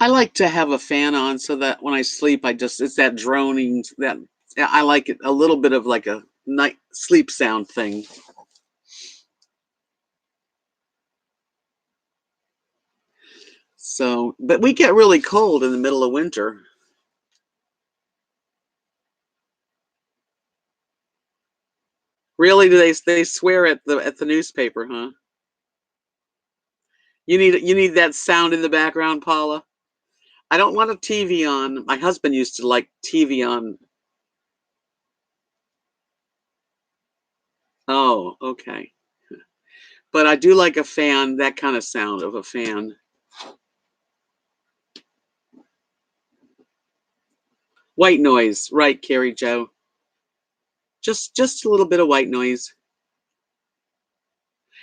I like to have a fan on so that when I sleep, it's that droning that I like it a little bit of like a night sleep sound thing. So, but we get really cold in the middle of winter. Really, do they swear at the newspaper, huh? You need that sound in the background, Paula. I don't want a TV on. My husband used to like TV on. Oh, okay. But I do like a fan, that kind of sound of a fan. White noise, right, Carrie Joe? Just a little bit of white noise.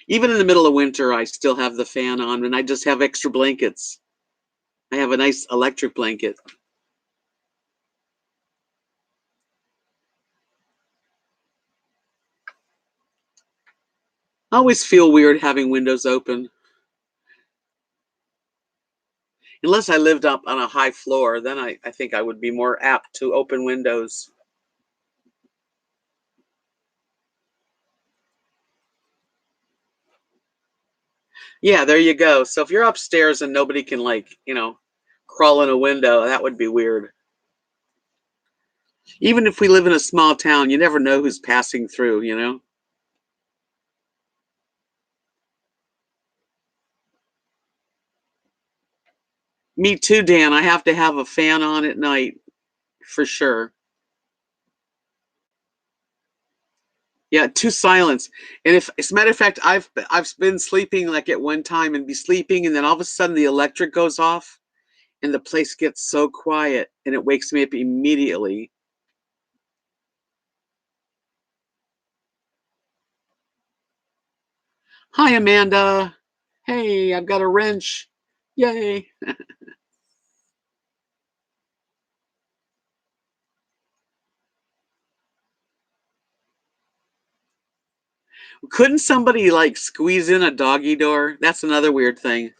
Even in the middle of winter, I still have the fan on, and I just have extra blankets. I have a nice electric blanket. I always feel weird having windows open. Unless I lived up on a high floor, then I think I would be more apt to open windows. Yeah, there you go. So if you're upstairs and nobody can crawl in a window, that would be weird. Even if we live in a small town, you never know who's passing through. Me too, Dan. I have to have a fan on at night for sure. Yeah, to silence. And if, as a matter of fact, I've been sleeping like at one time and be sleeping, and then all of a sudden the electric goes off, and the place gets so quiet, and it wakes me up immediately. Hi, Amanda. Hey, I've got a wrench. Yay. Couldn't somebody like squeeze in a doggy door? That's another weird thing.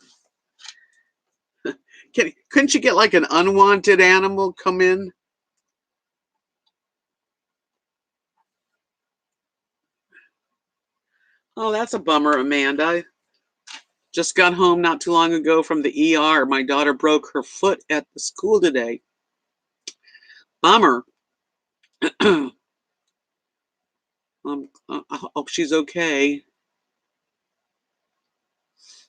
Couldn't you get like an unwanted animal come in? Oh, that's a bummer, Amanda. Just got home not too long ago from the ER. My daughter broke her foot at the school today. Bummer. I hope she's okay.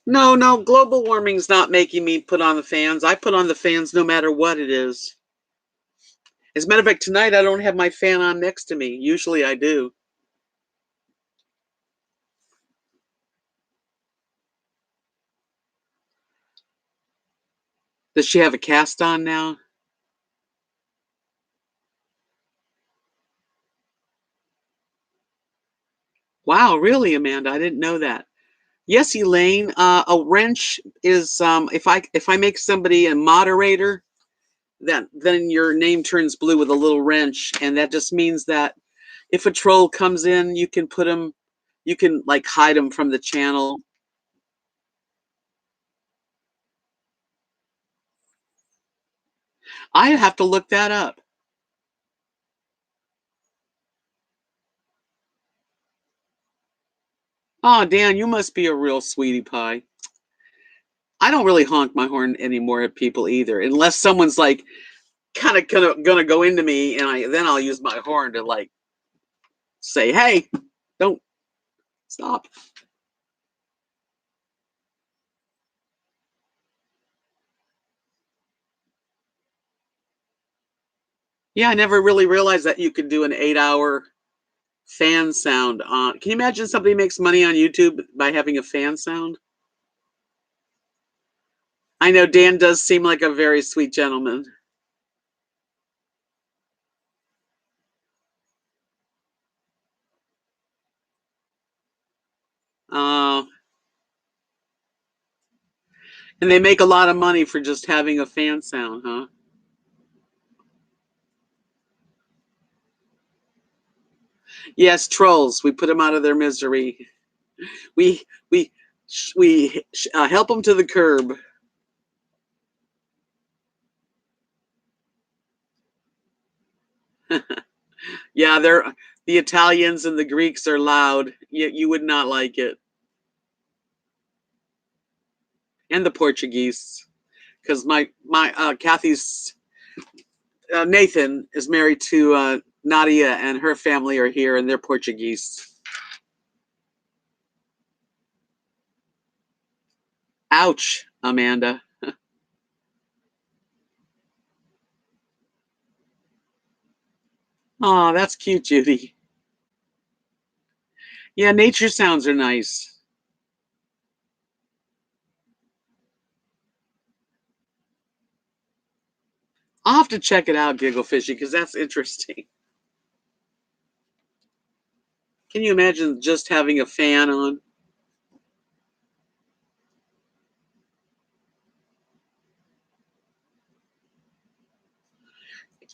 No, no, global warming's not making me put on the fans. I put on the fans no matter what it is. As a matter of fact, tonight I don't have my fan on next to me. Usually I do. Does she have a cast on now? Wow, really, Amanda? I didn't know that. Yes, Elaine. A wrench is if I make somebody a moderator, then your name turns blue with a little wrench, and that just means that if a troll comes in, you can put them, you can like hide them from the channel. I have to look that up. Oh, Dan, you must be a real sweetie pie. I don't really honk my horn anymore at people either, unless someone's like kind of gonna go into me, and I'll use my horn to like say, "Hey, don't stop." Yeah, I never really realized that you could do an 8 hour fan sound on. Can you imagine somebody makes money on YouTube by having a fan sound? I know Dan does seem like a very sweet gentleman. Uh, and they make a lot of money for just having a fan sound, huh? Yes, trolls. We put them out of their misery. We we we help them to the curb. Yeah, they're the Italians and the Greeks are loud. You would not like it, and the Portuguese, because my Kathy's Nathan is married to Nadia, and her family are here, and they're Portuguese. Ouch, Amanda. Oh, that's cute, Judy. Yeah, nature sounds are nice. I'll have to check it out, Giggle Fishy, because that's interesting. Can you imagine just having a fan on?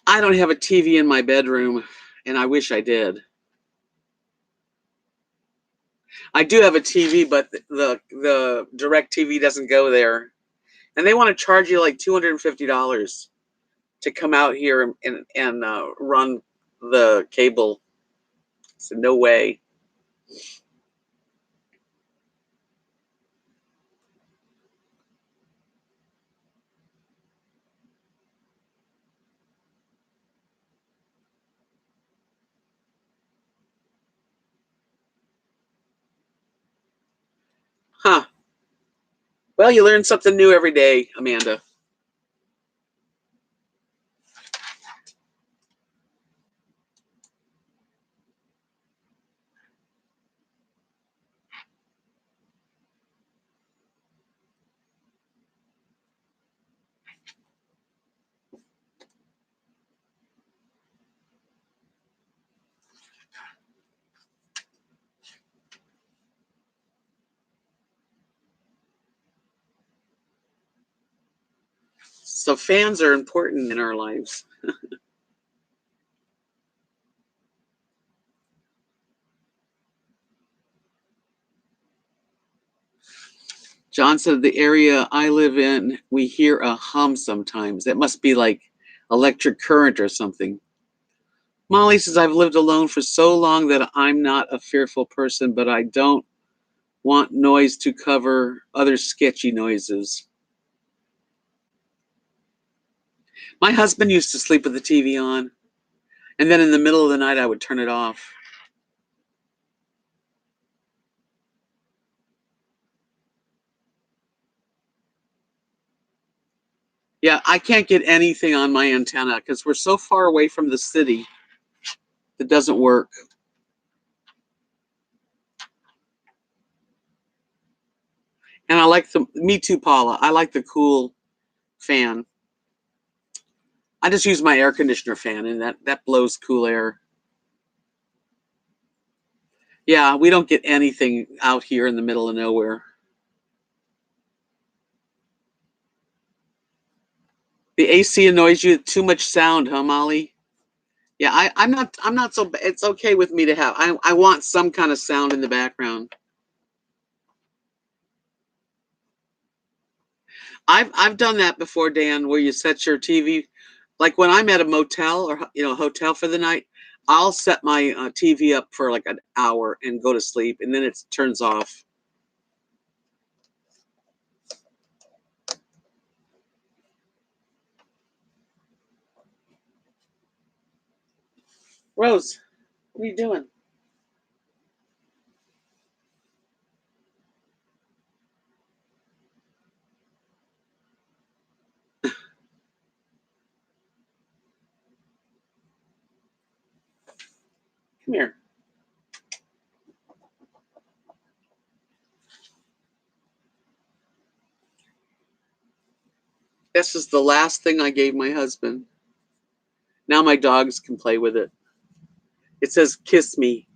I don't have a TV in my bedroom, and I wish I did. I do have a TV, but the direct TV doesn't go there, and they want to charge you like $250 to come out here and run the cable. So no way. Huh. Well, you learn something new every day, Amanda. So fans are important in our lives. John said the area I live in, we hear a hum sometimes. It must be like electric current or something. Molly says, I've lived alone for so long that I'm not a fearful person, but I don't want noise to cover other sketchy noises. My husband used to sleep with the TV on, and then in the middle of the night, I would turn it off. Yeah, I can't get anything on my antenna because we're so far away from the city. It doesn't work. And I like me too, Paula. I like the cool fan. I just use my air conditioner fan, and that blows cool air. Yeah, we don't get anything out here in the middle of nowhere. The AC annoys you. Too much sound, huh, Molly? Yeah, I'm not so. It's okay with me to have. I want some kind of sound in the background. I've done that before, Dan, where you set your TV, like when I'm at a motel or hotel for the night, I'll set my TV up for like an hour and go to sleep, and then it turns off. Rose, what are you doing? Come here. This is the last thing I gave my husband. Now my dogs can play with it. It says "Kiss me."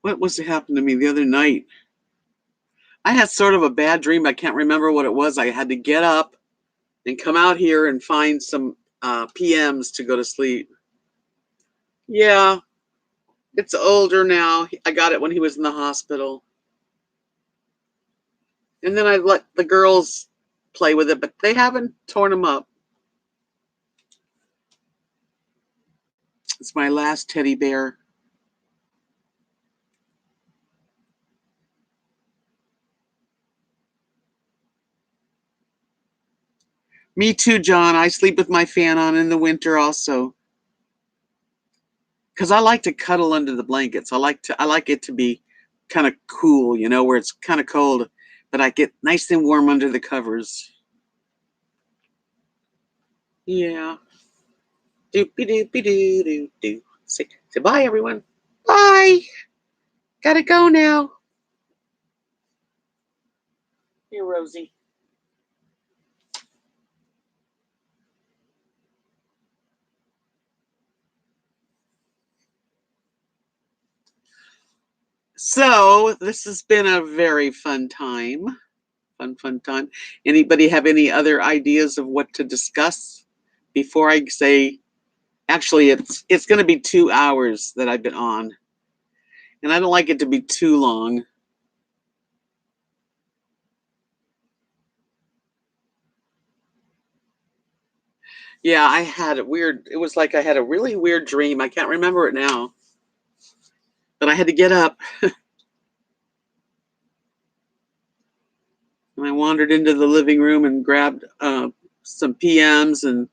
What was it happened to me the other night? I had sort of a bad dream. I can't remember what it was. I had to get up and come out here and find some PMs to go to sleep. Yeah, it's older now. I got it when he was in the hospital. And then I let the girls play with it, but they haven't torn them up. It's my last teddy bear. Me too, John. I sleep with my fan on in the winter also. Because I like to cuddle under the blankets. I like it to be kind of cool, where it's kind of cold, but I get nice and warm under the covers. Yeah. Doopy doopy doo doo doo. Say bye, everyone. Bye. Gotta go now. Here, Rosie. So this has been a very fun time. Fun time. Anybody have any other ideas of what to discuss before I say? Actually, it's going to be 2 hours that I've been on, and I don't like it to be too long. Yeah, I had a weird. It was like I had a really weird dream. I can't remember it now, but I had to get up, and I wandered into the living room and grabbed some PMs, and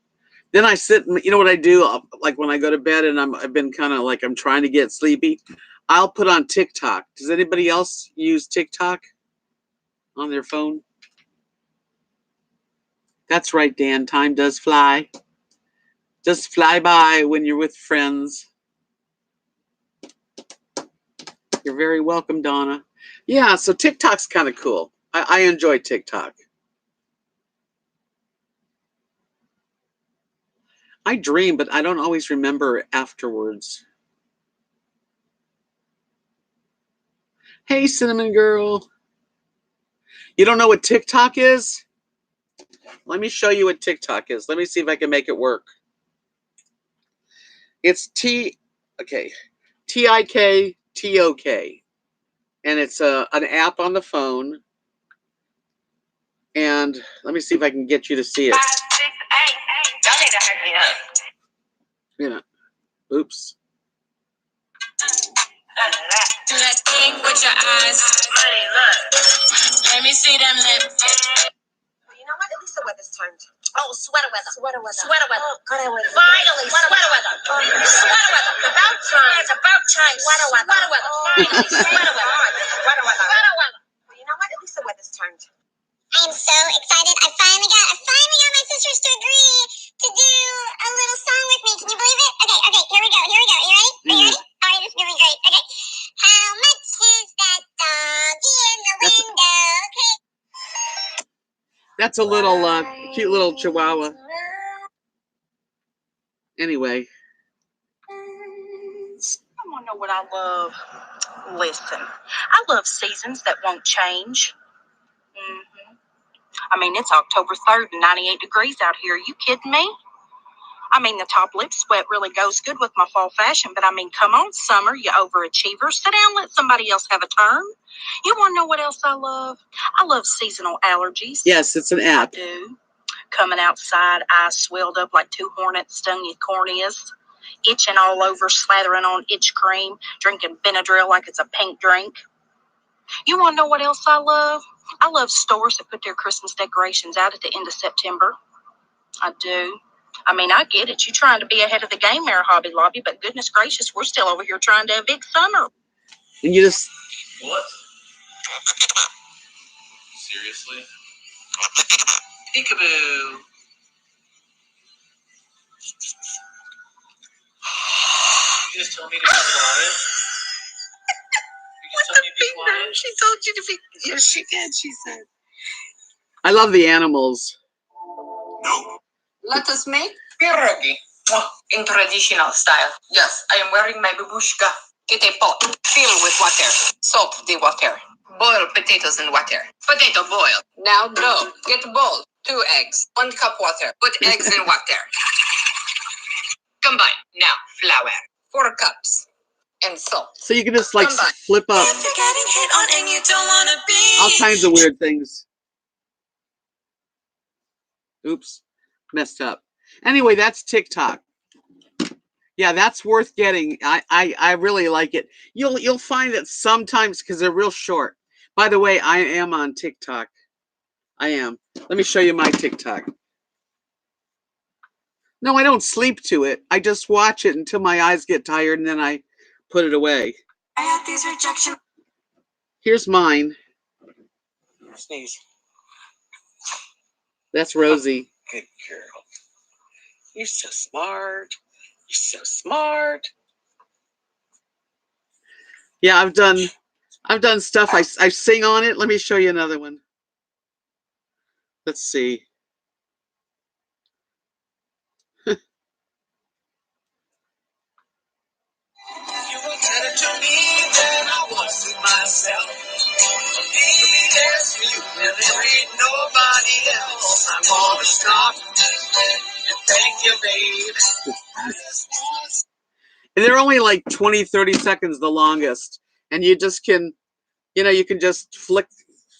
then I sit. And you know what I do? Like when I go to bed, and I've been kind of like I'm trying to get sleepy. I'll put on TikTok. Does anybody else use TikTok on their phone? That's right, Dan. Time does fly. Just fly by when you're with friends. You're very welcome, Donna. Yeah, so TikTok's kind of cool. I enjoy TikTok. I dream, but I don't always remember afterwards. Hey, Cinnamon Girl. You don't know what TikTok is? Let me show you what TikTok is. Let me see if I can make it work. It's TikTok. And it's an app on the phone. And let me see if I can get you to see it. 5, 6, 8. Y'all need to hurt me up. You know, oops. Let's think with your eyes. Money, look. Let me see them lips. You know what? At least the weather's turned. Oh, sweater weather. Sweater weather. Sweater weather. Oh, God, finally, sweater weather. Sweater weather. About time. It's about time. Sweater weather. Sweater weather. Finally, sweater weather. Sweater weather. Sweater weather. You know what? At least the weather's turned. I am so excited. I finally got my sisters to agree to do a little song with me. Can you believe it? Okay, here we go. You ready? Are you ready? Oh, this is doing great. Okay. How much is that doggy in the window? Okay. That's a little cute little chihuahua. Anyway.
I want to know what I love. Listen, I love seasons that won't change. I mean, it's October 3rd and 98 degrees out here. Are you kidding me? I mean, the top lip sweat really goes good with my fall fashion, but I mean, come on, summer, you overachievers. Sit down, let somebody else have a turn. You want to know what else I love? I love seasonal allergies.
Yes, it's an app.
I do. Coming outside, eyes swelled up like 2 hornets stung your corneas, itching all over, slathering on itch cream, drinking Benadryl like it's a pink drink. You want to know what else I love? I love stores that put their Christmas decorations out at the end of September. I do. I mean, I get it. You're trying to be ahead of the game there, Hobby Lobby, but goodness gracious, we're still over here trying to evict summer.
And you just...
What? Seriously? Peekaboo. You just told me to be quiet? You just told me to be quiet?
She told you to be... Yes, she did, she said.
I love the animals.
No.
Let us make pierogi in traditional style. Yes, I am wearing my babushka. Get a pot, fill with water, salt the water. Boil potatoes in water. Potato boil. Now dough. Get a bowl. 2 eggs. 1 cup water. Put eggs in water. Combine. Now flour. 4 cups. And salt.
So you can just like flip up all kinds of weird things. Oops, messed up. Anyway, that's TikTok. Yeah, that's worth getting. I really like it. You'll find that sometimes because they're real short. By the way, I am on TikTok. I am. Let me show you my TikTok. No, I don't sleep to it. I just watch it until my eyes get tired and then I put it away.
I had these rejection.
Here's mine.
Sneeze.
That's Rosie.
Good girl. You're so smart. You're so smart.
Yeah, I've done stuff. I sing on it. Let me show you another one. Let's see.
You were better to me than I was to myself. Be there for you, and there ain't nobody else. I'm gonna stop and thank you, babe.
And they're only like 20, 30 seconds the longest. And you just can, you can just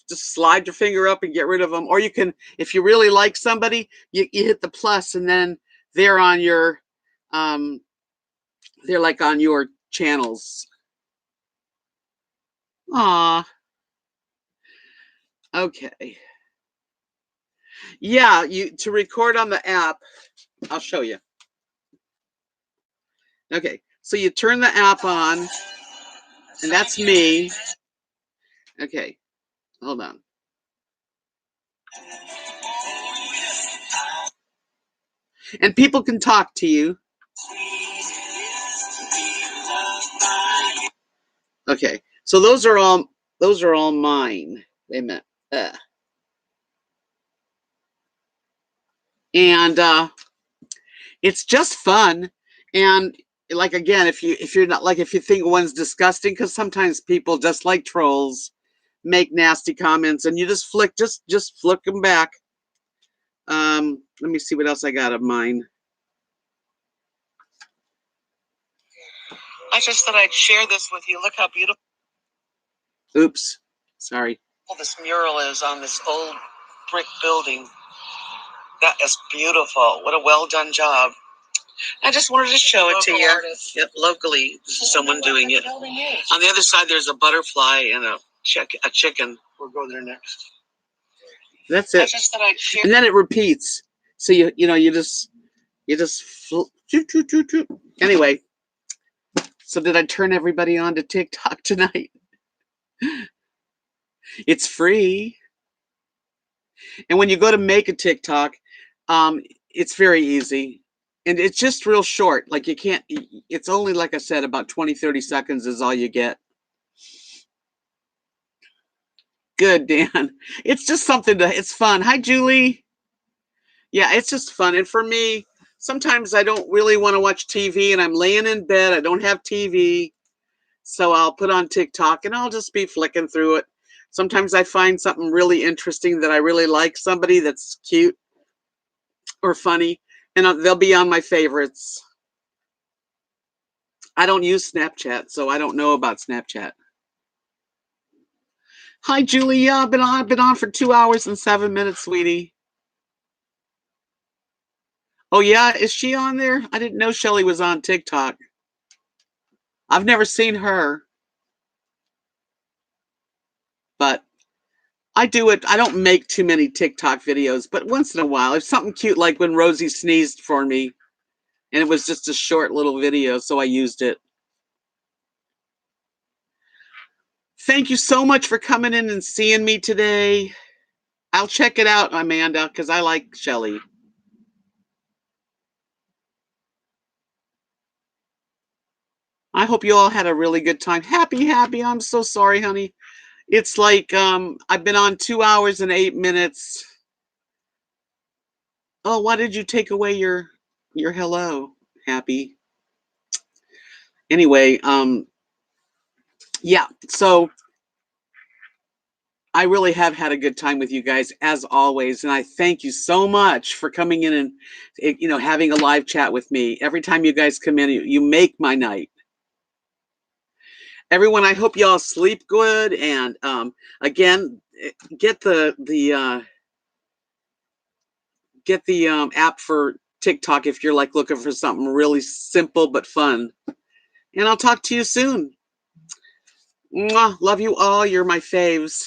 just slide your finger up and get rid of them. Or you can, if you really like somebody, you hit the plus and then they're on your, they're like on your channels. Aw. Okay. Yeah, to record on the app, I'll show you. Okay, so you turn the app on, and that's me. Okay, hold on. And people can talk to you. Okay, so those are all mine. Wait a minute. And It's just fun. And like, again, if you're not like, if you think one's disgusting, because sometimes people, just like trolls, make nasty comments, and you just flick them back. Let me see what else I got of mine. I just thought I'd share this with you. Look how beautiful. Oops, sorry. This mural is on this old brick building. That is beautiful. What a well done job. I just wanted to show it to you. Yep, locally, this is someone doing it. On the other side, there's a butterfly and a chicken. We'll go there next. That's it. I just thought I'd share. And then it repeats. So you just anyway. So did I turn everybody on to TikTok tonight? It's free. And when you go to make a TikTok, it's very easy. And it's just real short. Like, you can't, it's only, like I said, about 20-30 seconds is all you get. Good, Dan. It's just something it's fun. Hi, Julie. Yeah, it's just fun. And for me, sometimes I don't really want to watch TV and I'm laying in bed. I don't have TV. So I'll put on TikTok and I'll just be flicking through it. Sometimes I find something really interesting that I really like, somebody that's cute or funny, and they'll be on my favorites. I don't use Snapchat, so I don't know about Snapchat. Hi, Julie. Yeah, I've been on for 2 hours and 7 minutes, sweetie. Oh, yeah? Is she on there? I didn't know Shelly was on TikTok. I've never seen her. But I do it. I don't make too many TikTok videos, but once in a while, if something cute, like when Rosie sneezed for me, and it was just a short little video, so I used it. Thank you so much for coming in and seeing me today. I'll check it out, Amanda, because I like Shelly. I hope you all had a really good time. Happy. I'm so sorry, honey. It's like I've been on 2 hours and 8 minutes. Oh, why did you take away your hello, Happy? Anyway, yeah, so I really have had a good time with you guys, as always, and I thank you so much for coming in and having a live chat with me. Every time you guys come in, you make my night. Everyone, I hope y'all sleep good, and again, get the app for TikTok if you're like looking for something really simple but fun. And I'll talk to you soon. Mwah, love you all. You're my faves.